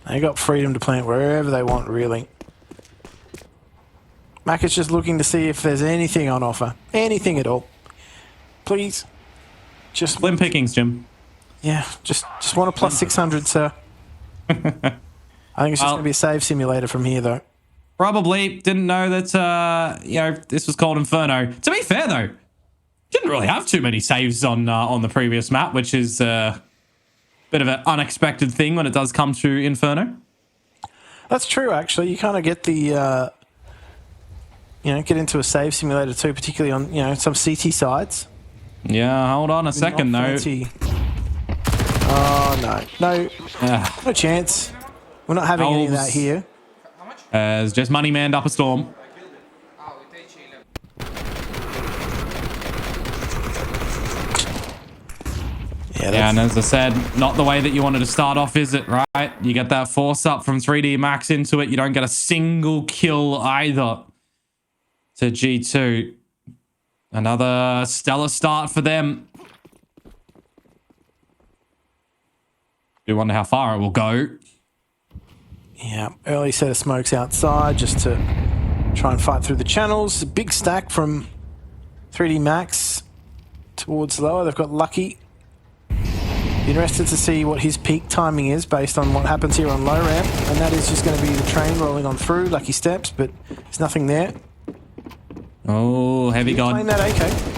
They got freedom to plant wherever they want, really. Mac is just looking to see if there's anything on offer. Anything at all. Please. Just Slim pickings, Jim. Yeah, just want a plus 600, sir. I think it's just going to be a save simulator from here, though. Probably didn't know that, you know, this was called Inferno. To be fair, though, didn't really have too many saves on the previous map, which is a bit of an unexpected thing when it does come to Inferno. That's true, actually. You kind of get the, get into a save simulator too, particularly on, some CT sides. Yeah, hold on a second, though. Oh, no. No chance. We're not having any of that here. It's just money manned up a storm. Yeah, and as I said, not the way that you wanted to start off, is it, right? You get that force up from 3D Max into it. You don't get a single kill either to G2. Another stellar start for them. Do wonder how far it will go. Yeah, early set of smokes outside just to try and fight through the channels. A big stack from 3D Max towards lower. They've got Lucky. Be interested to see what his peak timing is based on what happens here on low ramp. And that is just going to be the train rolling on through. Lucky steps, but there's nothing there. Oh, HeavyGod. Playing that AK.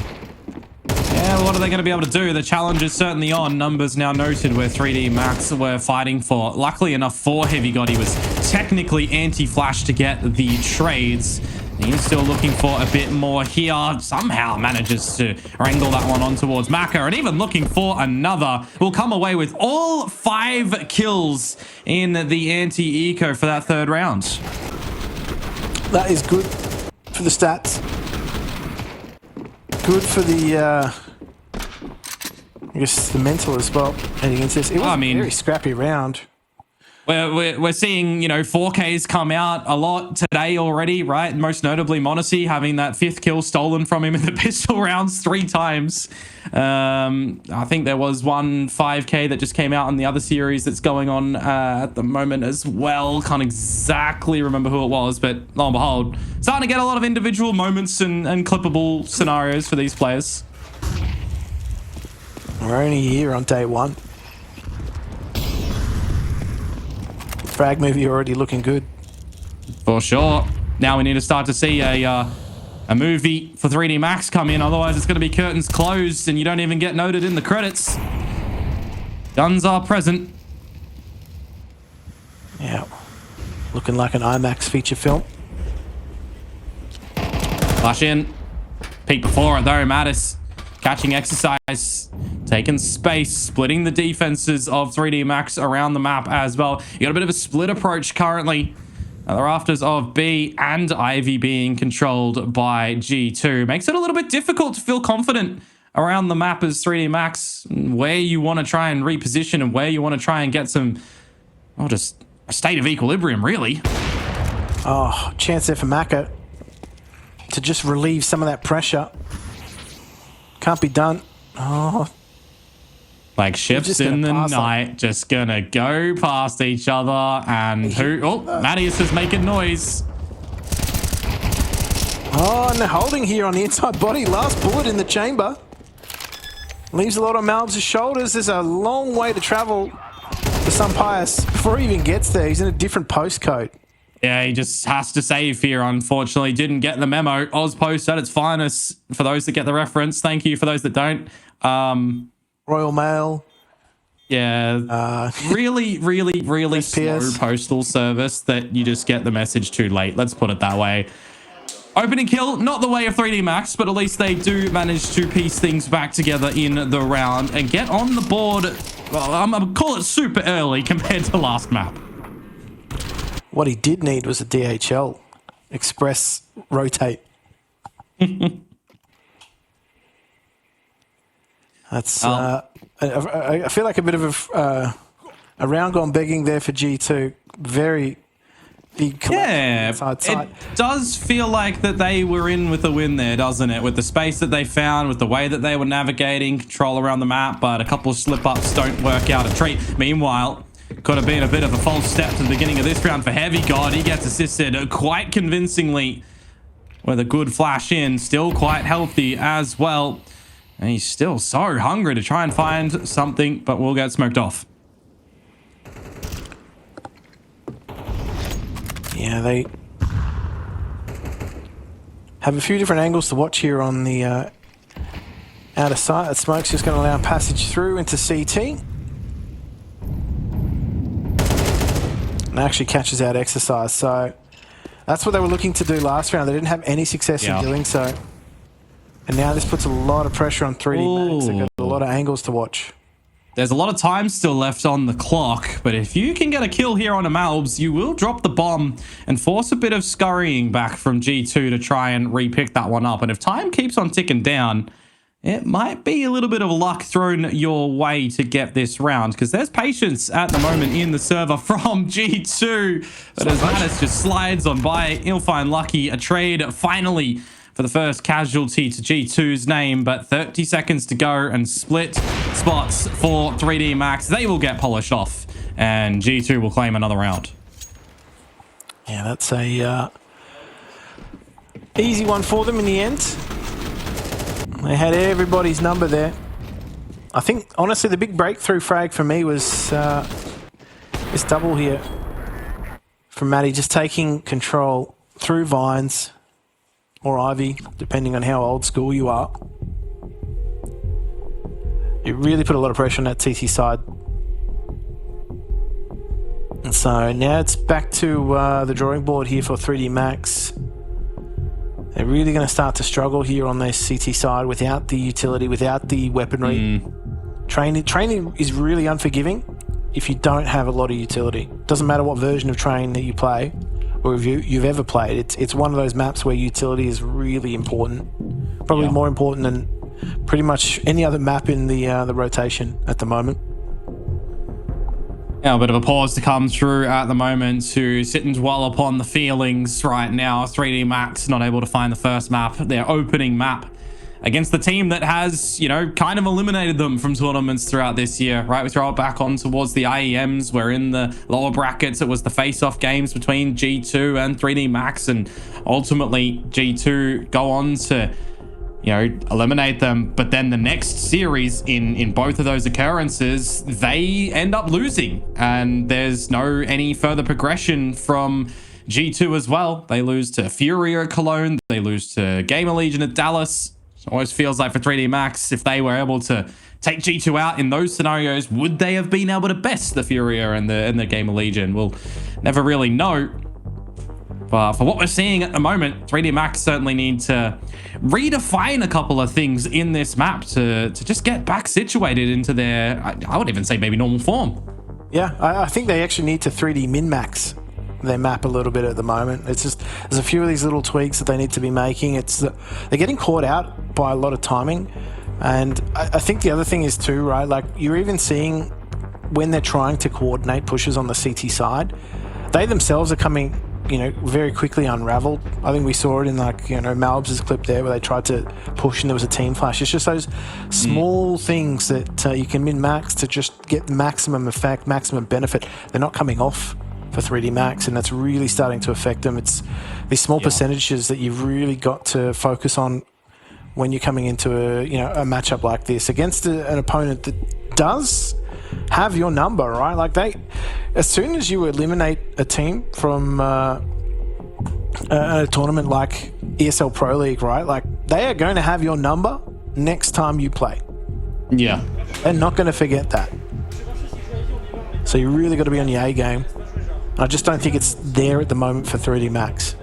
Yeah, what are they going to be able to do? The challenge is certainly on. Numbers now noted where 3D Max were fighting for. Luckily enough for HeavyGod, he was technically anti-flash to get the trades. He's still looking for a bit more here. Somehow manages to wrangle that one on towards Maka. And even looking for another. Will come away with all 5 kills in the anti-eco for that third round. That is good for the stats. Good for the, I guess, the mental as well heading into this. It was a very scrappy round. We're seeing, 4Ks come out a lot today already, right? Most notably MATYS having that 5th kill stolen from him in the pistol rounds 3 times. I think there was one 5K that just came out in the other series that's going on at the moment as well. Can't exactly remember who it was, but lo and behold, starting to get a lot of individual moments and clippable scenarios for these players. We're only here on day 1. Frag movie already looking good. For sure. Now we need to start to see a movie for 3D Max come in. Otherwise, it's going to be curtains closed and you don't even get noted in the credits. Guns are present. Yeah. Looking like an IMAX feature film. Flash in. Peek before it though, MATYS. Catching exercise, taking space, splitting the defenses of 3D Max around the map as well. You got a bit of a split approach currently. The rafters of B and Ivy being controlled by G2. Makes it a little bit difficult to feel confident around the map as 3D Max, where you want to try and reposition and where you want to try and get some, just a state of equilibrium, really. Oh, chance there for Maka to just relieve some of that pressure. Can't be done. Oh. Like ships in the night, just gonna go past each other. And who? Oh, MATYS is making noise. Oh, and they're holding here on the inside body. Last bullet in the chamber. Leaves a lot on Malbs' shoulders. There's a long way to travel for Sunpius before he even gets there. He's in a different postcode. Yeah, he just has to save here, unfortunately. Didn't get the memo. Ozpost at its finest for those that get the reference. Thank you for those that don't. Royal Mail. Yeah, really slow postal service that you just get the message too late. Let's put it that way. Opening kill, not the way of 3D Max, but at least they do manage to piece things back together in the round and get on the board. Well, I'm going to call it super early compared to last map. What he did need was a DHL, express rotate. That's. I feel like a bit of a round gone begging there for G2. Very big collection side. It does feel like that they were in with a win there, doesn't it? With the space that they found, with the way that they were navigating, control around the map, but a couple of slip-ups don't work out a treat. Meanwhile, could have been a bit of a false step to the beginning of this round for HeavyGod. He gets assisted quite convincingly with a good flash in, still quite healthy as well. And he's still so hungry to try and find something, but will get smoked off. Yeah, they have a few different angles to watch here on the outer side. That smoke's just going to allow passage through into CT. And actually catches out exercise. So that's what they were looking to do last round. They didn't have any success in doing so. And now this puts a lot of pressure on 3D Max. They've got a lot of angles to watch. There's a lot of time still left on the clock, but if you can get a kill here on a Malbs, you will drop the bomb and force a bit of scurrying back from G2 to try and re-pick that one up. And if time keeps on ticking down, it might be a little bit of luck thrown your way to get this round, because there's patience at the moment in the server from G2. But as MATYS just slides on by, he'll find lucky a trade finally for the first casualty to G2's name, but 30 seconds to go and split spots for 3D Max. They will get polished off, and G2 will claim another round. Yeah, that's a easy one for them in the end. They had everybody's number there. I think, honestly, the big breakthrough frag for me was this double here from Matty, just taking control through Vines or Ivy, depending on how old school you are. It really put a lot of pressure on that TT side. And so now it's back to the drawing board here for 3D Max. They're really going to start to struggle here on their CT side without the utility, without the weaponry. Training is really unforgiving if you don't have a lot of utility. Doesn't matter what version of train that you play, or if you've ever played. It's one of those maps where utility is really important. Probably more important than pretty much any other map in the rotation at the moment. Yeah, a bit of a pause to come through at the moment to sit and dwell upon the feelings right now. 3D Max not able to find the first map, their opening map, against the team that has, you know, kind of eliminated them from tournaments throughout this year, right? We throw it back on towards the IEMs, where in the lower brackets, it was the face-off games between G2 and 3D Max, and ultimately G2 go on to, you know, eliminate them. But then the next series in both of those occurrences, they end up losing, and there's no any further progression from G2 as well. They lose to Fury at Cologne, they lose to Gamer Legion at Dallas. It always feels like for 3D Max, if they were able to take G2 out in those scenarios, would they have been able to best the Furia and the Gamer Legion? We'll never really know. But for what we're seeing at the moment, 3D Max certainly need to redefine a couple of things in this map to just get back situated into their, I would even say maybe normal form. Yeah, I think they actually need to 3D min-max their map a little bit at the moment. It's just, there's a few of these little tweaks that they need to be making. They're getting caught out by a lot of timing. And I think the other thing is too, right, like you're even seeing when they're trying to coordinate pushes on the CT side, they themselves are coming, you know, very quickly unraveled. I think we saw it in, like, you know, Malbs' clip there where they tried to push and there was a team flash. It's just those small things that you can min-max to just get maximum effect, maximum benefit. They're not coming off for 3D Max, and that's really starting to affect them. It's these small percentages that you've really got to focus on when you're coming into a matchup like this against an opponent that does have your number, right? Like as soon as you eliminate a team from a tournament like ESL Pro League, right? Like they are going to have your number next time you play. Yeah. They're not going to forget that. So you really got to be on your A game. I just don't think it's there at the moment for 3D Max.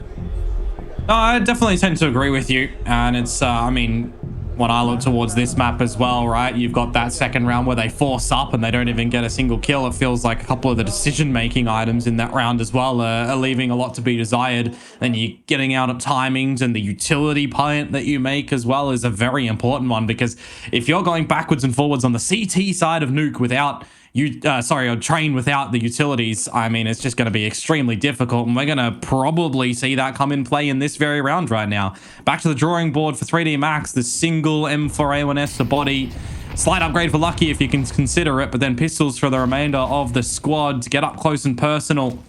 I definitely tend to agree with you. And it's, I mean, when I look towards this map as well, right? You've got that second round where they force up and they don't even get a single kill. It feels like a couple of the decision-making items in that round as well are leaving a lot to be desired. And you're getting out of timings, and the utility point that you make as well is a very important one, because if you're going backwards and forwards on the CT side of Nuke without or train without the utilities, I mean, it's just going to be extremely difficult, and we're going to probably see that come in play in this very round right now. Back to the drawing board for 3D Max, the single M4A1S to body. Slight upgrade for Lucky if you can consider it, but then pistols for the remainder of the squad to get up close and personal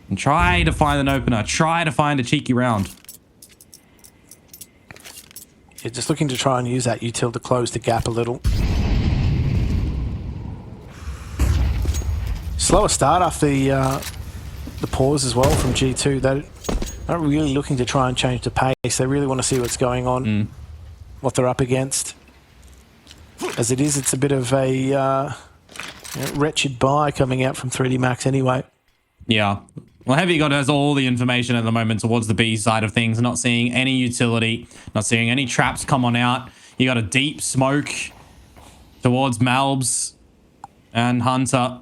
and try to find an opener, try to find a cheeky round. Yeah, just looking to try and use that util to close the gap a little. Slower start after the pause as well from G2. They're not really looking to try and change the pace. They really want to see what's going on, what they're up against. As it is, it's a bit of a wretched buy coming out from 3D Max anyway. Yeah. Well, HeavyGod has all the information at the moment towards the B side of things. Not seeing any utility, not seeing any traps come on out. You got a deep smoke towards Malbs and Hunter.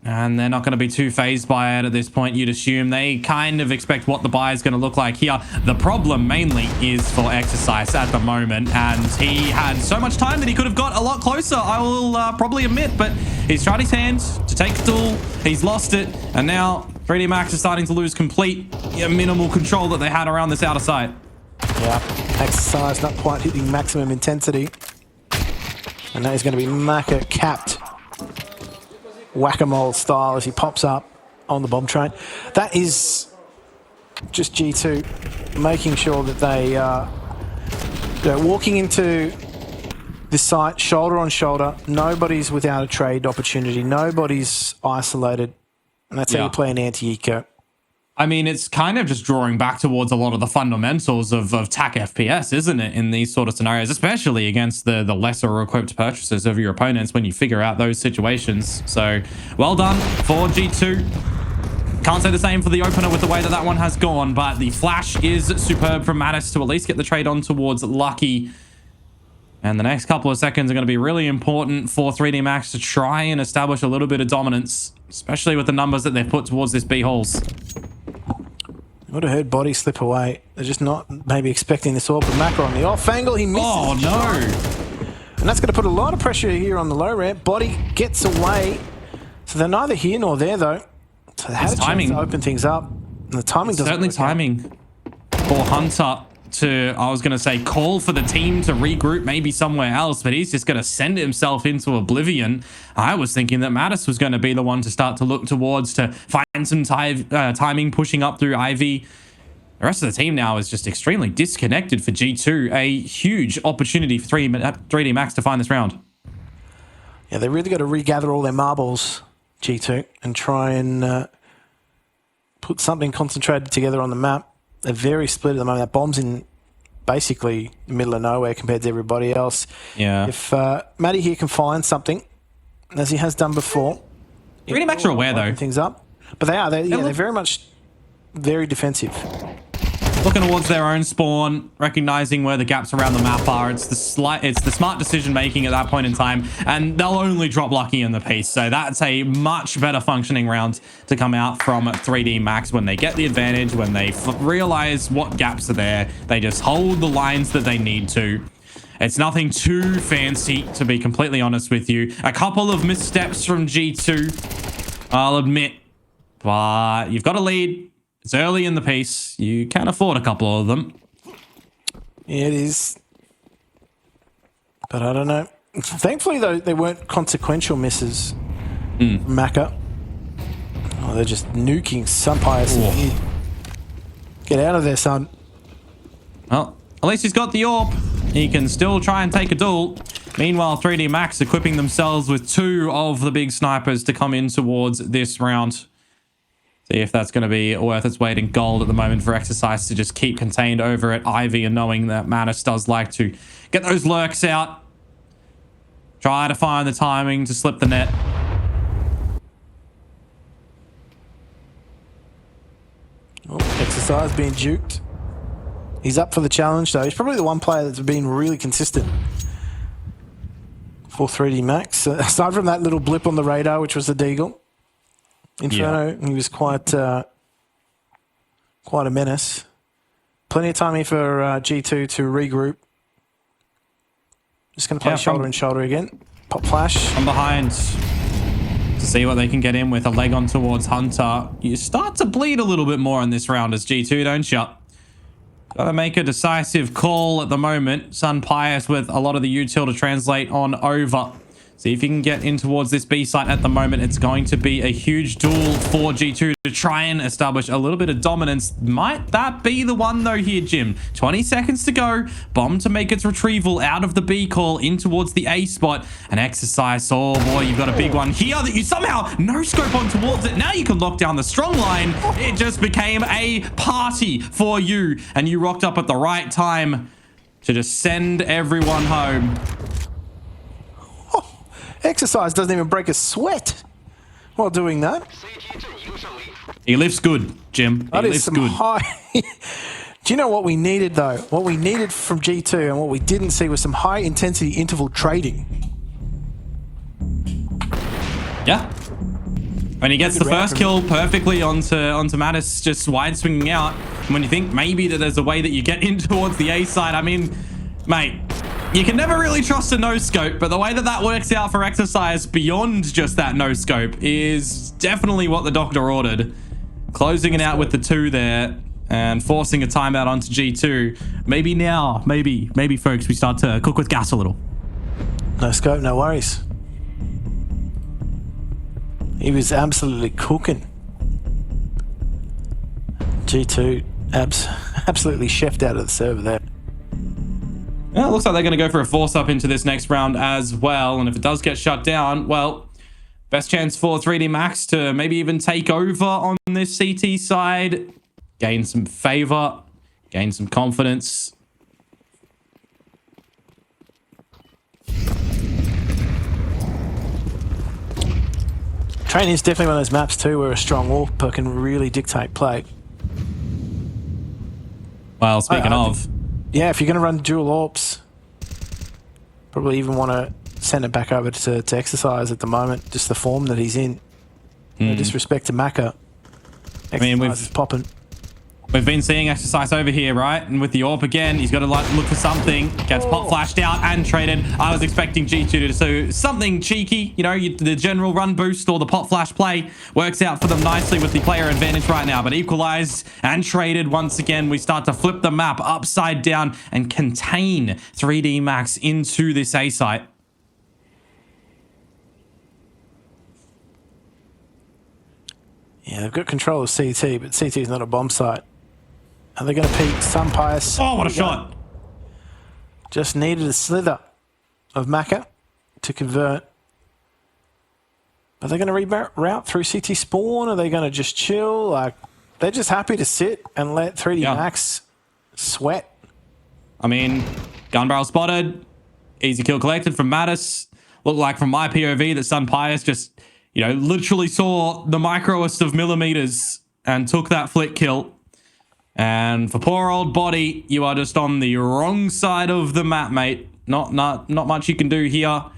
And they're not going to be too phased by it at this point, you'd assume. They kind of expect what the buy is going to look like here. The problem mainly is for Exercise at the moment, and he had so much time that he could have got a lot closer, I will probably admit, but he's tried his hand to take the duel. He's lost it, and now 3D Max is starting to lose complete minimal control that they had around this outer side. Yeah, Exercise not quite hitting maximum intensity. And now he's going to be Maka capped. Whack-a-mole style as he pops up on the bomb train. That is just G2 making sure that they're walking into this site shoulder on shoulder. Nobody's without a trade opportunity. Nobody's isolated. And that's how you play an anti-eco. I mean, it's kind of just drawing back towards a lot of the fundamentals of TAC FPS, isn't it, in these sort of scenarios, especially against the lesser equipped purchasers of your opponents when you figure out those situations. So, well done for G2. Can't say the same for the opener with the way that that one has gone, but the flash is superb from MATYS to at least get the trade on towards Lucky. And the next couple of seconds are going to be really important for 3D Max to try and establish a little bit of dominance, especially with the numbers that they've put towards this B holes. Would have heard body slip away. They're just not maybe expecting this all, but Maka on the off angle, he misses. Oh, no. And that's going to put a lot of pressure here on the low ramp. Body gets away. So they're neither here nor there, though. So they had a chance to open things up. And the timing doesn't certainly timing for Hunter to, I was going to say, call for the team to regroup maybe somewhere else, but he's just going to send himself into oblivion. I was thinking that MATYS was going to be the one to start to look towards to find some timing pushing up through Ivy. The rest of the team now is just extremely disconnected for G2. A huge opportunity for 3D Max to find this round. Yeah, they really got to regather all their marbles, G2, and try and put something concentrated together on the map. They're very split at the moment. That bomb's in basically the middle of nowhere compared to everybody else. Yeah. If Matty here can find something, as he has done before. 3D Max are aware, though. Things up. But they are. They're very much very defensive. Looking towards their own spawn, recognizing where the gaps around the map are. It's the smart decision making at that point in time, and they'll only drop Lucky in the piece. So that's a much better functioning round to come out from 3D Max when they get the advantage, when they realize what gaps are there. They just hold the lines that they need to. It's nothing too fancy, to be completely honest with you. A couple of missteps from G2, I'll admit, but you've got a lead. It's early in the piece. You can afford a couple of them. Yeah, it is. But I don't know. Thankfully, though, they weren't consequential misses. Maka. Oh, they're just nuking Sunpius. Get out of there, son. Well, at least he's got the AWP. He can still try and take a duel. Meanwhile, 3D Max equipping themselves with 2 of the big snipers to come in towards this round. See if that's going to be worth its weight in gold at the moment for Exercise to just keep contained over at Ivy, and knowing that MATYS does like to get those lurks out. Try to find the timing to slip the net. Oh, Exercise being juked. He's up for the challenge, though. He's probably the one player that's been really consistent for 3D Max. Aside from that little blip on the radar, which was the Deagle, Inferno, he was quite a menace. Plenty of time here for G2 to regroup. Just going to play shoulder and shoulder again. Pop flash. From behind to see what they can get in with. A leg on towards Hunter. You start to bleed a little bit more in this round as G2, don't you? Gotta make a decisive call at the moment. SunPius with a lot of the util to translate on over. See if you can get in towards this B site at the moment. It's going to be a huge duel for G2 to try and establish a little bit of dominance. Might that be the one though here, Jim? 20 seconds to go. Bomb to make its retrieval out of the B call in towards the A spot. An exercise. Oh boy, you've got a big one here that you somehow no scope on towards it. Now you can lock down the strong line. It just became a party for you. And you rocked up at the right time to just send everyone home. Exercise doesn't even break a sweat while doing that. He lifts good, Jim. He lifts good. Do you know what we needed, though? What we needed from G2 and what we didn't see was some high-intensity interval trading. Yeah. When he gets the first kill perfectly onto MATYS, just wide swinging out. And when you think maybe that there's a way that you get in towards the A side, I mean, mate, you can never really trust a no-scope, but the way that that works out for Exercise beyond just that no-scope is definitely what the doctor ordered. Closing it out with the 2 there and forcing a timeout onto G2. Maybe now, maybe folks, we start to cook with gas a little. No scope, no worries. He was absolutely cooking. G2 absolutely chefed out of the server there. Yeah, it looks like they're going to go for a force-up into this next round as well. And if it does get shut down, well, best chance for 3D Max to maybe even take over on this CT side. Gain some favor, gain some confidence. Training is definitely one of those maps too where a strong AWP can really dictate play. Well, speaking of... Yeah, if you're going to run dual AWPs, probably even want to send it back over to Exercise at the moment, just the form that he's in. No disrespect to Maka. Exercise is popping. We've been seeing Exercise over here, right? And with the AWP again, he's got to like look for something. Gets pop flashed out and traded. I was expecting G2 to do something cheeky. You know, the general run boost or the pop flash play works out for them nicely with the player advantage right now. But equalized and traded once again. We start to flip the map upside down and contain 3D Max into this A site. Yeah, they've got control of CT, but CT is not a bomb site. Are they going to peek SunPius? Oh, what a shot. Just needed a slither of Maka to convert. Are they going to reroute through CT spawn? Are they going to just chill? Like, they're just happy to sit and let 3D Max sweat. I mean, gun barrel spotted. Easy kill collected from MATYS. Looked like from my POV that SunPius just, you know, literally saw the microest of millimeters and took that flick kill. And for poor old Body, you are just on the wrong side of the map, mate. Not much you can do here. And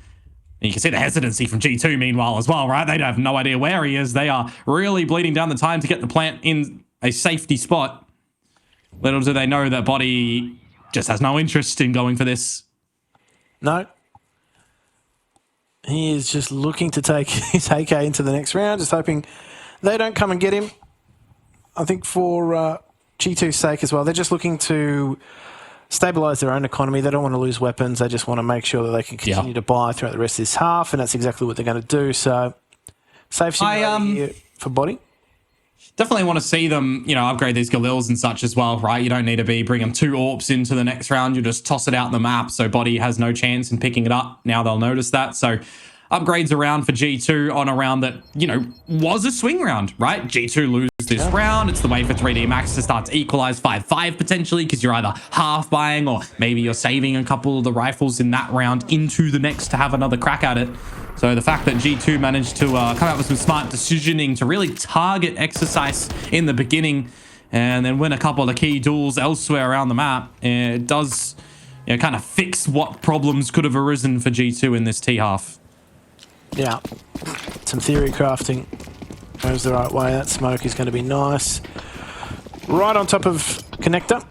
you can see the hesitancy from G2 meanwhile as well, right? They have no idea where he is. They are really bleeding down the time to get the plant in a safety spot. Little do they know that Body just has no interest in going for this. No. He is just looking to take his AK into the next round, just hoping they don't come and get him. I think for G2's sake as well, they're just looking to stabilize their own economy. They don't want to lose weapons. They just want to make sure that they can continue to buy throughout the rest of this half, and that's exactly what they're going to do. So, safe simulator here for Body. Definitely want to see them, you know, upgrade these Galils and such as well, right? You don't need to be bringing 2 AWPs into the next round. You just toss it out the map, so Body has no chance in picking it up. Now they'll notice that. So upgrades around for G2 on a round that, you know, was a swing round, right? G2 lose this round. It's the way for 3D Max to start to equalize 5-5 potentially, because you're either half buying or maybe you're saving a couple of the rifles in that round into the next to have another crack at it. So the fact that G2 managed to come out with some smart decisioning to really target Exercise in the beginning and then win a couple of key duels elsewhere around the map, it does kind of fix what problems could have arisen for G2 in this T-half. Yeah. Some theory crafting goes the right way. That smoke is going to be nice. Right on top of connector.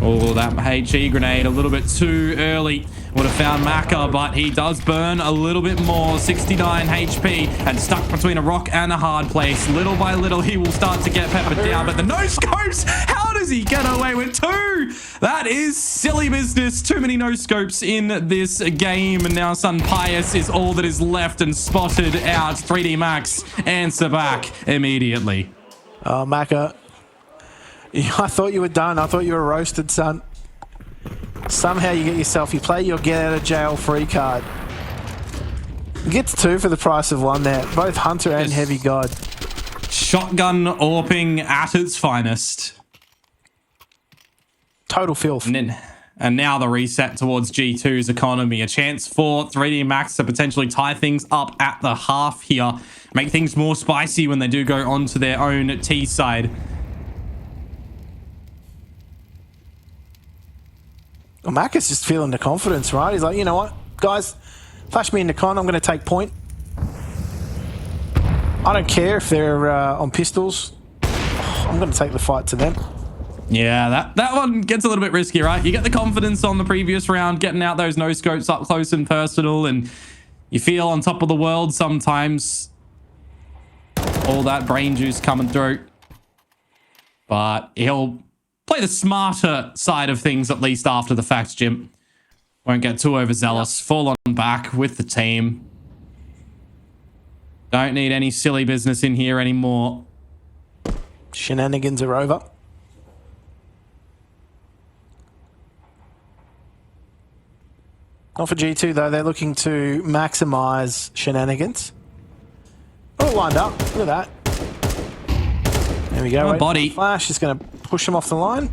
Oh, that HE grenade a little bit too early. Would have found Maka, but he does burn a little bit more. 69 HP and stuck between a rock and a hard place. Little by little, he will start to get peppered down. But the no-scopes, how does he get away with 2? That is silly business. Too many no-scopes in this game. And now MATYS is all that is left and spotted out. 3D Max answer back immediately. Oh, Maka. I thought you were done. I thought you were roasted, son. Somehow you get yourself, you play your get out of jail free card. You get 2 for the price of 1 there. Both Hunter and HeavyGod. Shotgun AWPing at its finest. Total filth. And now the reset towards G2's economy. A chance for 3D Max to potentially tie things up at the half here. Make things more spicy when they do go onto their own T side. Well, Mac is just feeling the confidence, right? He's like, you know what, guys, flash me in the con. I'm going to take point. I don't care if they're on pistols. I'm going to take the fight to them. Yeah, that one gets a little bit risky, right? You get the confidence on the previous round, getting out those no-scopes up close and personal, and you feel on top of the world sometimes. All that brain juice coming through. But he'll play the smarter side of things, at least after the fact, Jim. Won't get too overzealous. Yep. Fall on back with the team. Don't need any silly business in here anymore. Shenanigans are over. Not for G2, though. They're looking to maximize shenanigans. All lined up. Look at that. There we go. Body. Flash is going to push him off the line.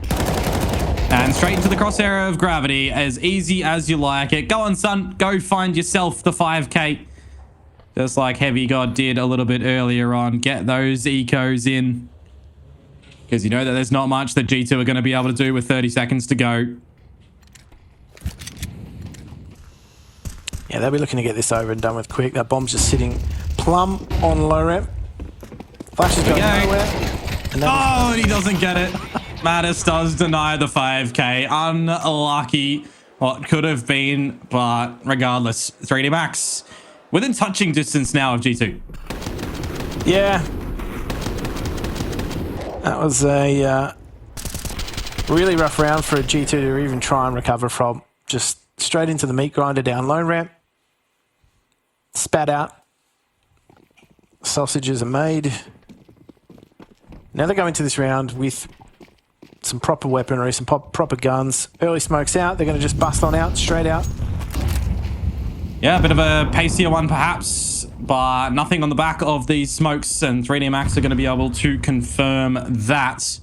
And straight into the crosshair of gravity. As easy as you like it. Go on, son. Go find yourself the 5k. Just like HeavyGod did a little bit earlier on. Get those ecos in. Because you know that there's not much that G2 are going to be able to do with 30 seconds to go. Yeah, they'll be looking to get this over and done with quick. That bomb's just sitting plumb on low ramp. Flash is going nowhere. Oh, and he doesn't get it. MATYS does deny the 5k. Unlucky what could have been, but regardless, 3D Max within touching distance now of G2. Yeah. That was a really rough round for a G2 to even try and recover from. Just straight into the meat grinder down low ramp. Spat out. Sausages are made. Now they go into this round with some proper weaponry, some proper guns. Early smoke's out. They're going to just bust on out, straight out. Yeah, a bit of a pacier one perhaps, but nothing on the back of these smokes, and 3D Max are going to be able to confirm that.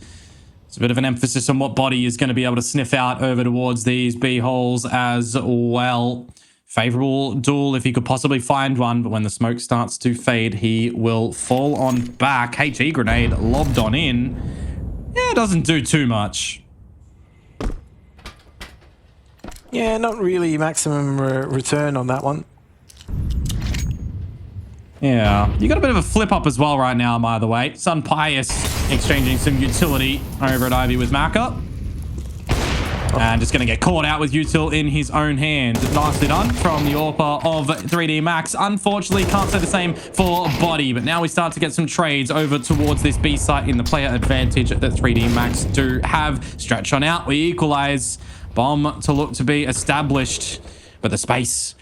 It's a bit of an emphasis on what body is going to be able to sniff out over towards these B holes as well. Favorable duel if he could possibly find one, but when the smoke starts to fade, he will fall on back. HE grenade lobbed on in. Yeah, doesn't do too much. Yeah, not really maximum return on that one. Yeah, you got a bit of a flip up as well right now, by the way. MATYS exchanging some utility over at Ivy with Maka. And just going to get caught out with util in his own hand. Nicely done from the AWPer of 3D Max. Unfortunately, can't say the same for body. But now we start to get some trades over towards this B site in the player advantage that 3D Max do have. Stretch on out. We equalize. Bomb to look to be established. But the space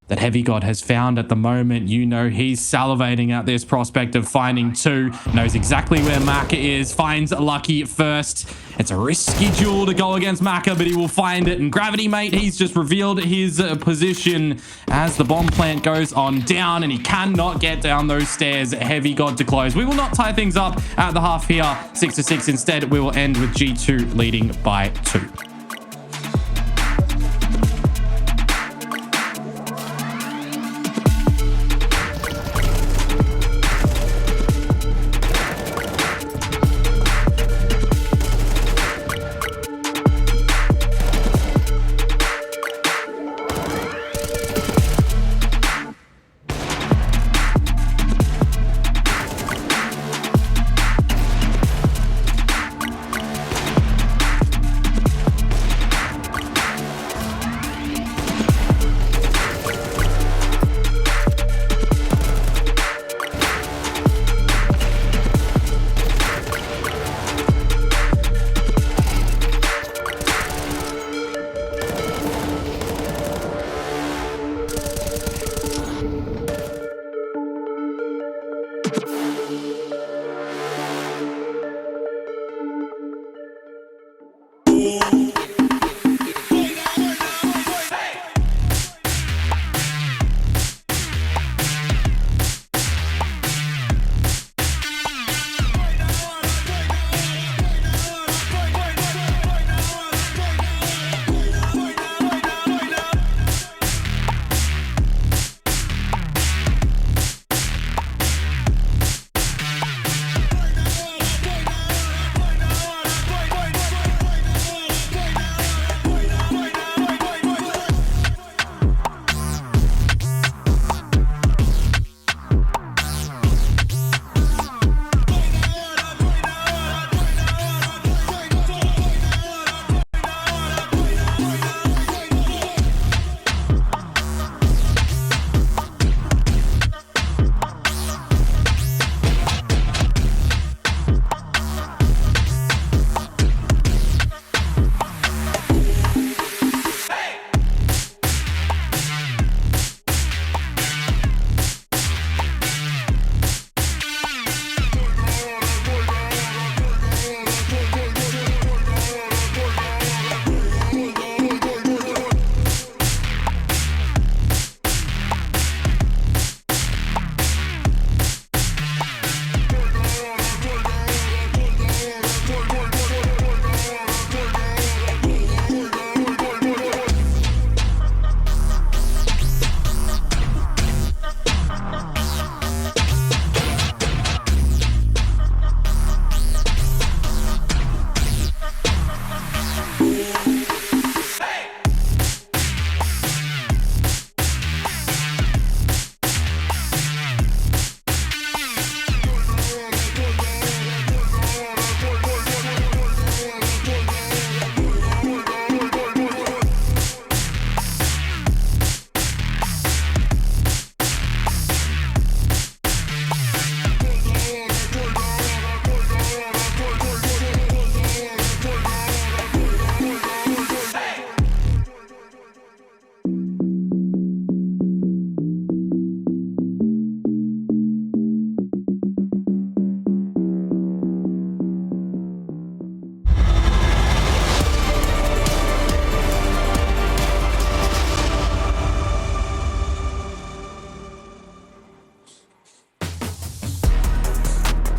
that HeavyGod has found at the moment, you know he's salivating at this prospect of finding 2. Knows exactly where Maka is. Finds Lucky first. It's a risky duel to go against Maka, but he will find it. And Gravity, mate, he's just revealed his position as the bomb plant goes on down, and he cannot get down those stairs. HeavyGod to close. We will not tie things up at the half here. 6-6. Instead, we will end with G2 leading by 2.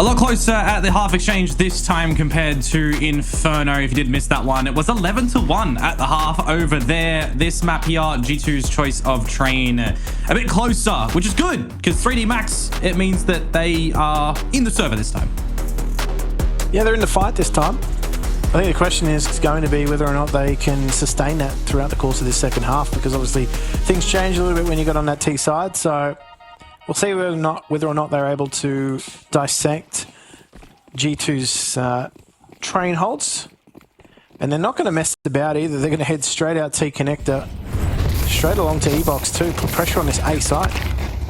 A lot closer at the half exchange this time compared to Inferno. If you did miss that one, it was 11-1 at the half over there. This map here, G2's choice of train, a bit closer, which is good because 3D Max, it means that they are in the server this time. Yeah, they're in the fight this time. I think the question is going to be whether or not they can sustain that throughout the course of this second half, because obviously things change a little bit when you got on that T side. So we'll see whether or not they're able to dissect G2's train holds. And they're not going to mess about either. They're going to head straight out T connector, straight along to E-box too, put pressure on this A site.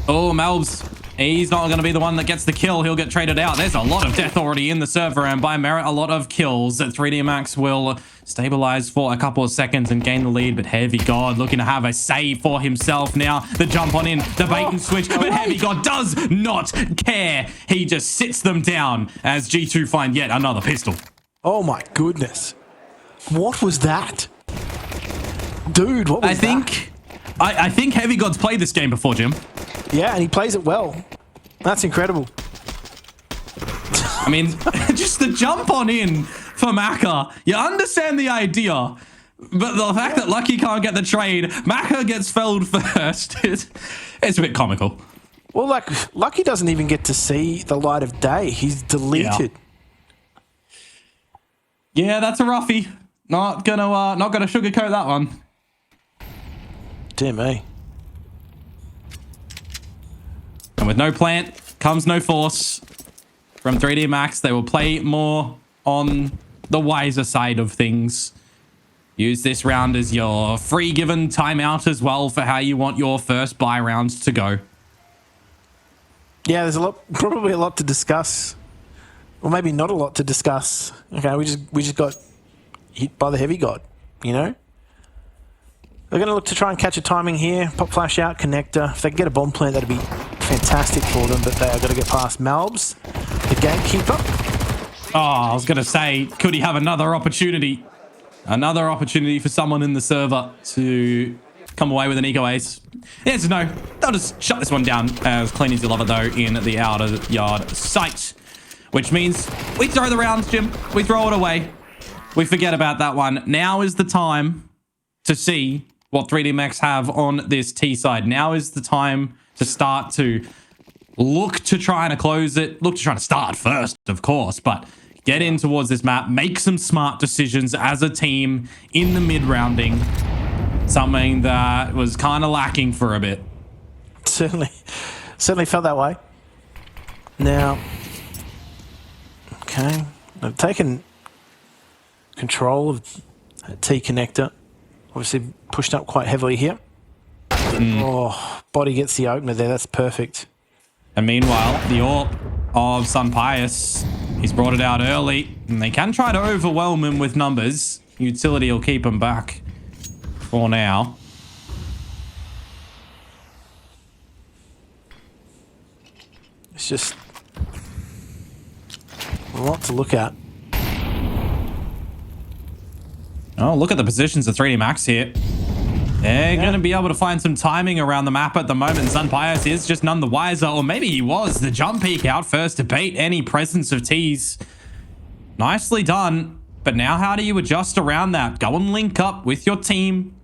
Oh, Melbs. He's not going to be the one that gets the kill. He'll get traded out. There's a lot of death already in the server, and by merit, a lot of kills. 3D Max will stabilize for a couple of seconds and gain the lead, but HeavyGod looking to have a save for himself now. The jump on in, the bait and switch, but HeavyGod does not care. He just sits them down as G2 find yet another pistol. Oh my goodness. What was that? Dude, what was that? I think HeavyGod's played this game before, Jim. Yeah, and he plays it well. That's incredible. I mean, just the jump on in for Maka. You understand the idea, but the fact that Lucky can't get the trade, Maka gets felled first, it's a bit comical. Well, like, Lucky doesn't even get to see the light of day. He's deleted. Yeah, that's a roughie. Not gonna sugarcoat that one. Dear me. And with no plant comes no force from 3D Max. They will play more on the wiser side of things. Use this round as your free given timeout as well for how you want your first buy rounds to go. Yeah, there's probably a lot to discuss. Or maybe not a lot to discuss. Okay, we just got hit by the HeavyGod, you know? They're going to look to try and catch a timing here. Pop flash out, connector. If they can get a bomb plant, that'd be fantastic for them, but they are going to get past Malbs, the gatekeeper. Oh, I was going to say, could he have another opportunity? Another opportunity for someone in the server to come away with an eco ace. The answer's no. They'll just shut this one down as clean as you love it, though, in the outer yard site. Which means we throw the rounds, Jim. We throw it away. We forget about that one. Now is the time to see what 3D Max have on this T side. Now is the time to start to look to try and close it. Look to try to start first, of course, but get in towards this map. Make some smart decisions as a team in the mid-rounding. Something that was kind of lacking for a bit. Certainly felt that way. Now, okay, I've taken control of T connector. Obviously pushed up quite heavily here. Oh, body gets the opener there. That's perfect. And meanwhile, the AWP of MATYS, he's brought it out early, and they can try to overwhelm him with numbers. Utility will keep him back for now. It's just a lot to look at. Oh, look at the positions of 3D Max here. They're going to be able to find some timing around the map at the moment. MATYS is just none the wiser, or maybe he was. The jump peek out first to bait any presence of T's. Nicely done. But now how do you adjust around that? Go and link up with your team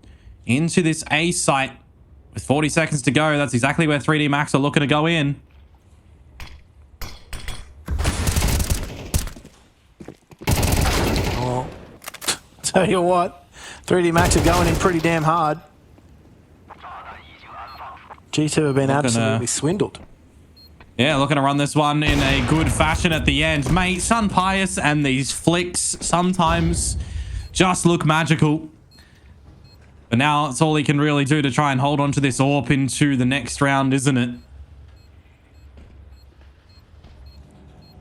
into this A site. With 40 seconds to go, that's exactly where 3D Max are looking to go in. Oh, tell you what, 3D Max are going in pretty damn hard. G2 have been absolutely swindled. Yeah, looking to run this one in a good fashion at the end. Mate, MATYS and these flicks sometimes just look magical. But now it's all he can really do to try and hold on to this AWP into the next round, isn't it?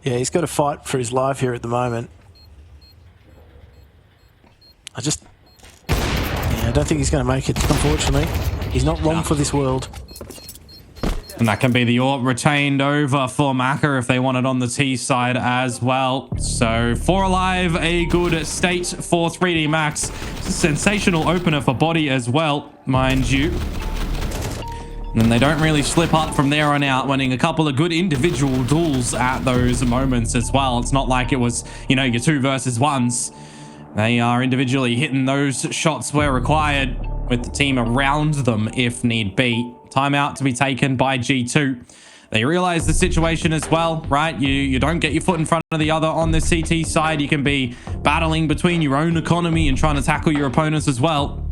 Yeah, he's got to fight for his life here at the moment. I don't think he's going to make it, unfortunately. He's not long for this world. And that can be the AWP retained over for Maka if they want it on the T side as well. So 4 alive, a good state for 3D Max. Sensational opener for body as well, mind you. And they don't really slip up from there on out, winning a couple of good individual duels at those moments as well. It's not like it was, you know, your 2 versus 1s. They are individually hitting those shots where required, with the team around them if need be. Timeout to be taken by G2. They realize the situation as well, right? You don't get your foot in front of the other on the CT side. You can be battling between your own economy and trying to tackle your opponents as well.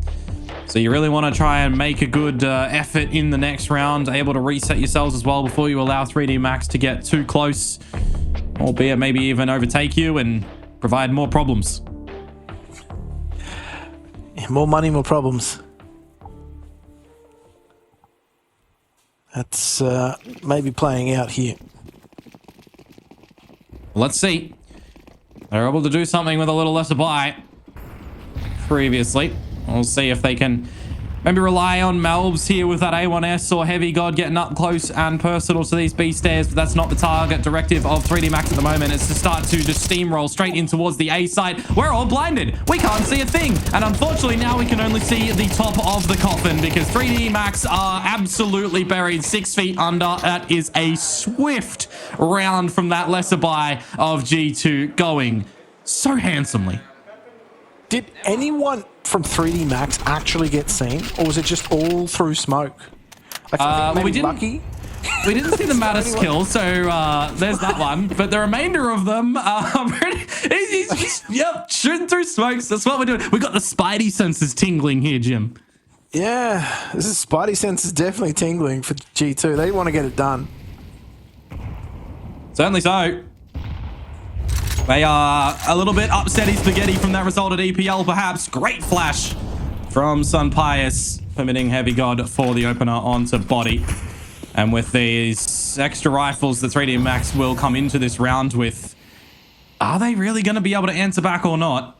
So you really want to try and make a good effort in the next round, able to reset yourselves as well before you allow 3D Max to get too close, albeit maybe even overtake you and provide more problems. Yeah, more money, more problems. That's maybe playing out here. Let's see. They're able to do something with a little less buy previously. We'll see if they can maybe rely on Melbs here with that A1S or HeavyGod getting up close and personal to these B stairs, but that's not the target directive of 3D Max at the moment. It's to start to just steamroll straight in towards the A side. We're all blinded. We can't see a thing. And unfortunately, now we can only see the top of the coffin because 3D Max are absolutely buried 6 feet under. That is a swift round from that lesser buy of G2 going so handsomely. Did anyone from 3D Max actually get seen, or was it just all through smoke? Like, I think maybe lucky. We didn't see the MATYS kill, so there's that one. But the remainder of them are pretty... He's just, yep, shooting through smokes. That's what we're doing. We got the Spidey senses tingling here, Jim. Yeah, this is Spidey senses definitely tingling for G2. They want to get it done. Certainly so. They are a little bit upsetty spaghetti from that result at EPL, perhaps. Great flash from MATYS, permitting HeavyGod for the opener onto body. And with these extra rifles that 3D Max will come into this round with, are they really going to be able to answer back or not?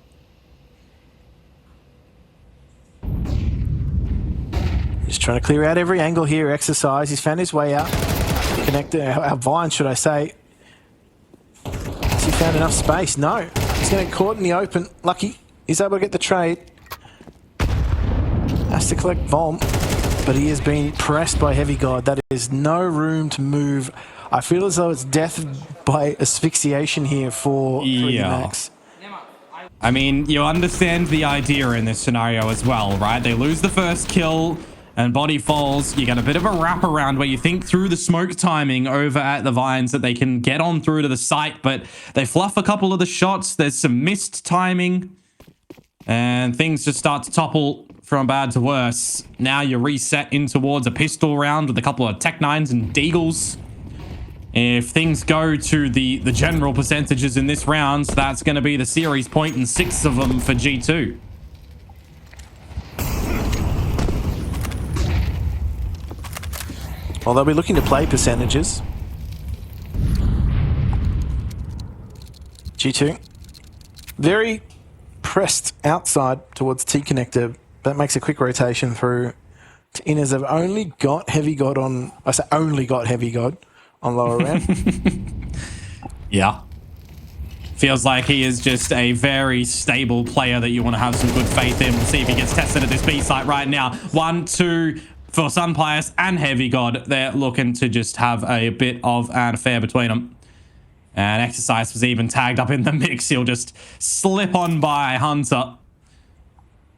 Just trying to clear out every angle here, exercise. He's found his way out. Connect our vine, should I say. Has he found enough space? No. He's going to get caught in the open. Lucky. He's able to get the trade. Has to collect bomb. But he has been pressed by HeavyGod. That is no room to move. I feel as though it's death by asphyxiation here for 3D Max. I mean, you understand the idea in this scenario as well, right? They lose the first kill and body falls. You get a bit of a wraparound where you think through the smoke timing over at the vines that they can get on through to the site, but they fluff a couple of the shots. There's some missed timing and things just start to topple from bad to worse. Now you reset in towards a pistol round with a couple of Tech 9s and Deagles. If things go to the general percentages in this round, that's going to be the series point and 6 of them for G2. Well, they'll be looking to play percentages. G2. Very pressed outside towards T-connector. That makes a quick rotation through to Inners. They've only got HeavyGod on... I say only got HeavyGod on lower round. Yeah. Feels like he is just a very stable player that you want to have some good faith in. We'll see if he gets tested at this B site right now. 1, 2... for MATYS and HeavyGod, they're looking to just have a bit of an affair between them. And Exercise was even tagged up in the mix. He'll just slip on by Hunter.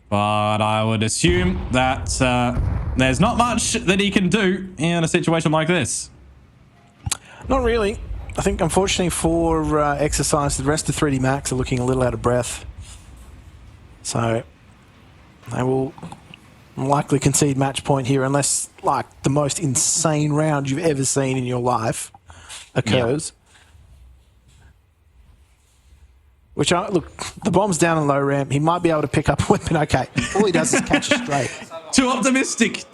But I would assume that there's not much that he can do in a situation like this. Not really. I think, unfortunately for Exercise, the rest of 3D Max are looking a little out of breath. So they will likely concede match point here unless, like, the most insane round you've ever seen in your life occurs. Yeah. Which, look, the bomb's down on low ramp. He might be able to pick up a weapon. Okay, all he does is catch a straight. Too optimistic,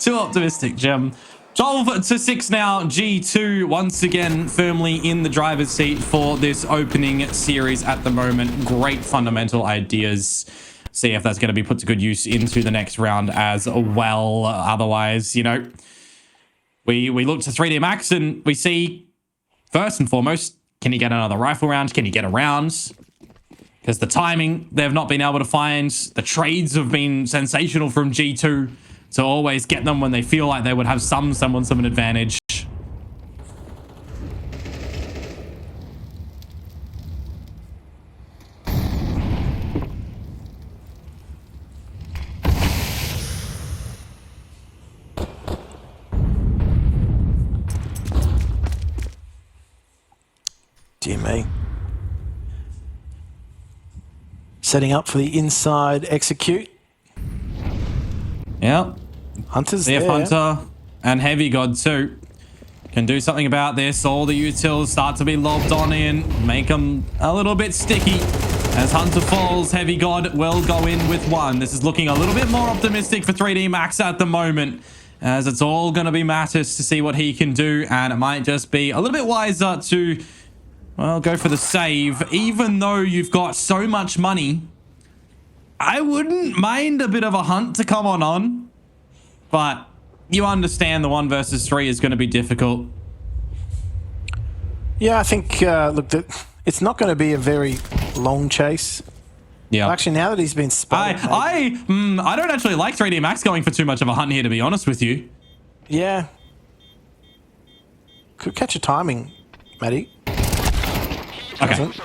Jim. 12-6 now. G2 once again firmly in the driver's seat for this opening series at the moment. Great fundamental ideas. See if that's going to be put to good use into the next round as well. Otherwise, you know, we look to 3D Max and we see, first and foremost, can he get another rifle round? Can he get a round? Because the timing, they've not been able to find. The trades have been sensational from G2. to always get them when they feel like they would have some semblance of an advantage. Dear me. Setting up for the inside execute. Yep. Hunter's See if there. Hunter and HeavyGod too can do something about this. All the utils start to be lobbed on in, make them a little bit sticky. As Hunter falls, HeavyGod will go in with one. This is looking a little bit more optimistic for 3D Max at the moment, as it's all going to be MATYS to see what he can do, and it might just be a little bit wiser to, well, go for the save. Even though you've got so much money, I wouldn't mind a bit of a hunt to come on. But you understand the 1 versus 3 is going to be difficult. Yeah, I think, look, it's not going to be a very long chase. Yeah. Actually, now that he's been spotted... I don't actually like 3D Max going for too much of a hunt here, to be honest with you. Yeah. Could catch a timing, Matty. Okay. Doesn't.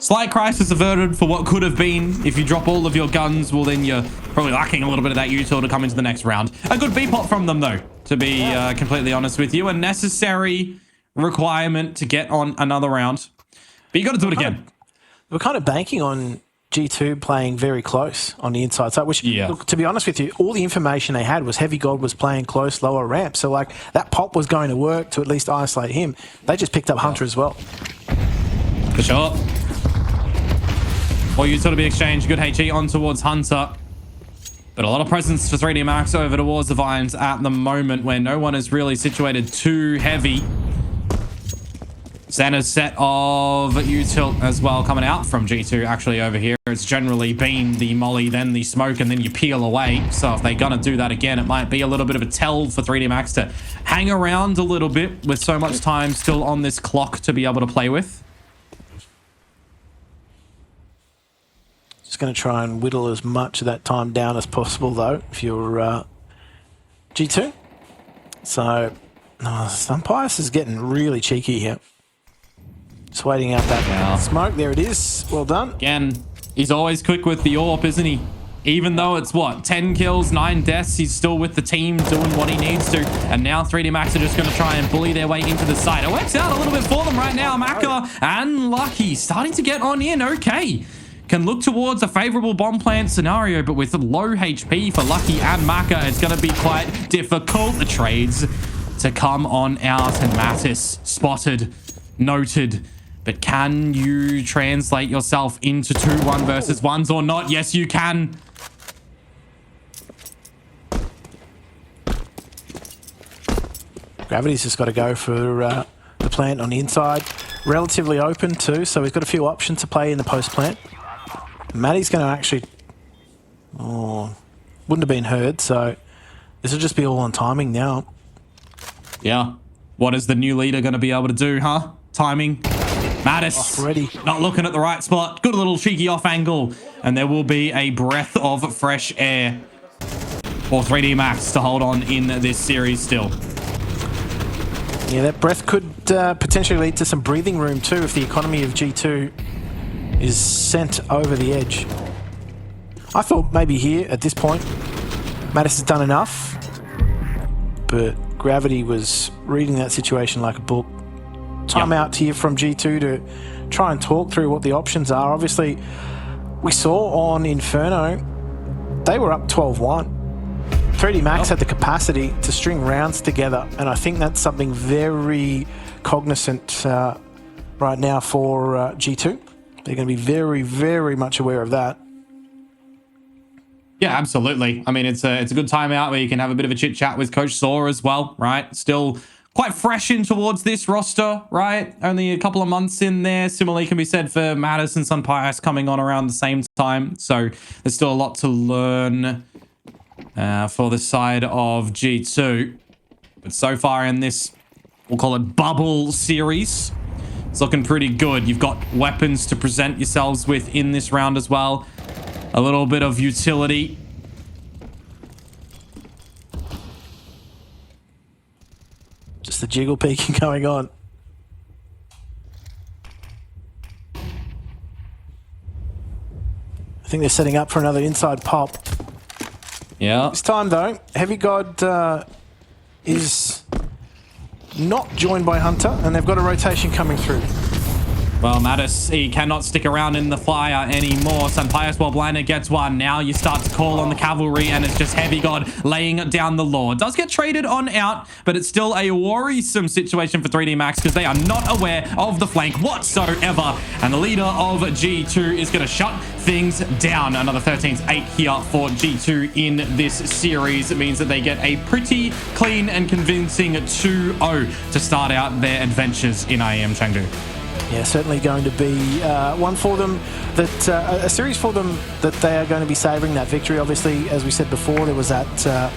Slight crisis averted for what could have been. If you drop all of your guns, well, then you're probably lacking a little bit of that util to come into the next round. A good B-pop from them, though, to be completely honest with you. A necessary requirement to get on another round. But you got to do it again. We're kind of banking on G2 playing very close on the inside side, which, look, to be honest with you, all the information they had was HeavyGod was playing close, lower ramp. So, like, that pop was going to work to at least isolate him. They just picked up Hunter as well. For sure. Or you sort of be exchanged. Good HE on towards Hunter. But a lot of presence for 3D Max over towards the Vines at the moment, where no one is really situated too heavy. Standard set of util as well coming out from G2 actually over here. It's generally been the molly, then the smoke, and then you peel away. So if they're going to do that again, it might be a little bit of a tell for 3D Max to hang around a little bit with so much time still on this clock to be able to play with. Just going to try and whittle as much of that time down as possible, though, if you're G2. So, Sunpius is getting really cheeky here. Just waiting out that smoke. There it is. Well done. Again, he's always quick with the AWP, isn't he? Even though it's, what, 10 kills, 9 deaths, he's still with the team doing what he needs to. And now 3D Max are just going to try and bully their way into the site. It works out a little bit for them right now. Maka and Lucky starting to get on in. Okay. Can look towards a favorable bomb plant scenario, but with low HP for Lucky and Maka, it's going to be quite difficult. The trades to come on out, and MATYS spotted, noted. But can you translate yourself into 2 1 versus 1s or not? Yes, you can. Gravity's just got to go for the plant on the inside. Relatively open too, so he's got a few options to play in the post plant. Matty's going to actually... Oh, wouldn't have been heard, so this will just be all on timing now. Yeah. What is the new leader going to be able to do, huh? Timing. MATYS ready. Not looking at the right spot. Good little cheeky off angle. And there will be a breath of fresh air for 3D Max to hold on in this series still. Yeah, that breath could potentially lead to some breathing room too if the economy of G2 is sent over the edge. I thought maybe here at this point MATYS has done enough, but Gravity was reading that situation like a book. Time out here from G2 to try and talk through what the options are. Obviously, we saw on Inferno, they were up 12-1. 3D Max had the capacity to string rounds together, and I think that's something very cognizant right now for G2. They're going to be very, very much aware of that. Yeah, absolutely. I mean, it's a good timeout where you can have a bit of a chit chat with Coach Saw as well, right? Still quite fresh in towards this roster, right? Only a couple of months in there. Similarly can be said for MATYS and Sunpius coming on around the same time. So there's still a lot to learn for the side of G2. But so far in this, we'll call it bubble series, it's looking pretty good. You've got weapons to present yourselves with in this round as well. a little bit of utility. Just the jiggle peeking going on. I think they're setting up for another inside pop. Yeah. This time, though, HeavyGod is not joined by Hunter, and they've got a rotation coming through. Well, MATYS, he cannot stick around in the flyer anymore. Sunpius, well, Blinder gets one. Now you start to call on the cavalry, and it's just HeavyGod laying down the law. Does get traded on out, but it's still a worrisome situation for 3D Max because they are not aware of the flank whatsoever. And the leader of G2 is going to shut things down. Another 13-8 here for G2 in this series. It means that they get a pretty clean and convincing 2-0 to start out their adventures in IEM Chengdu. Yeah, certainly going to be one for them, that a series for them that they are going to be savouring that victory. Obviously, as we said before, there was that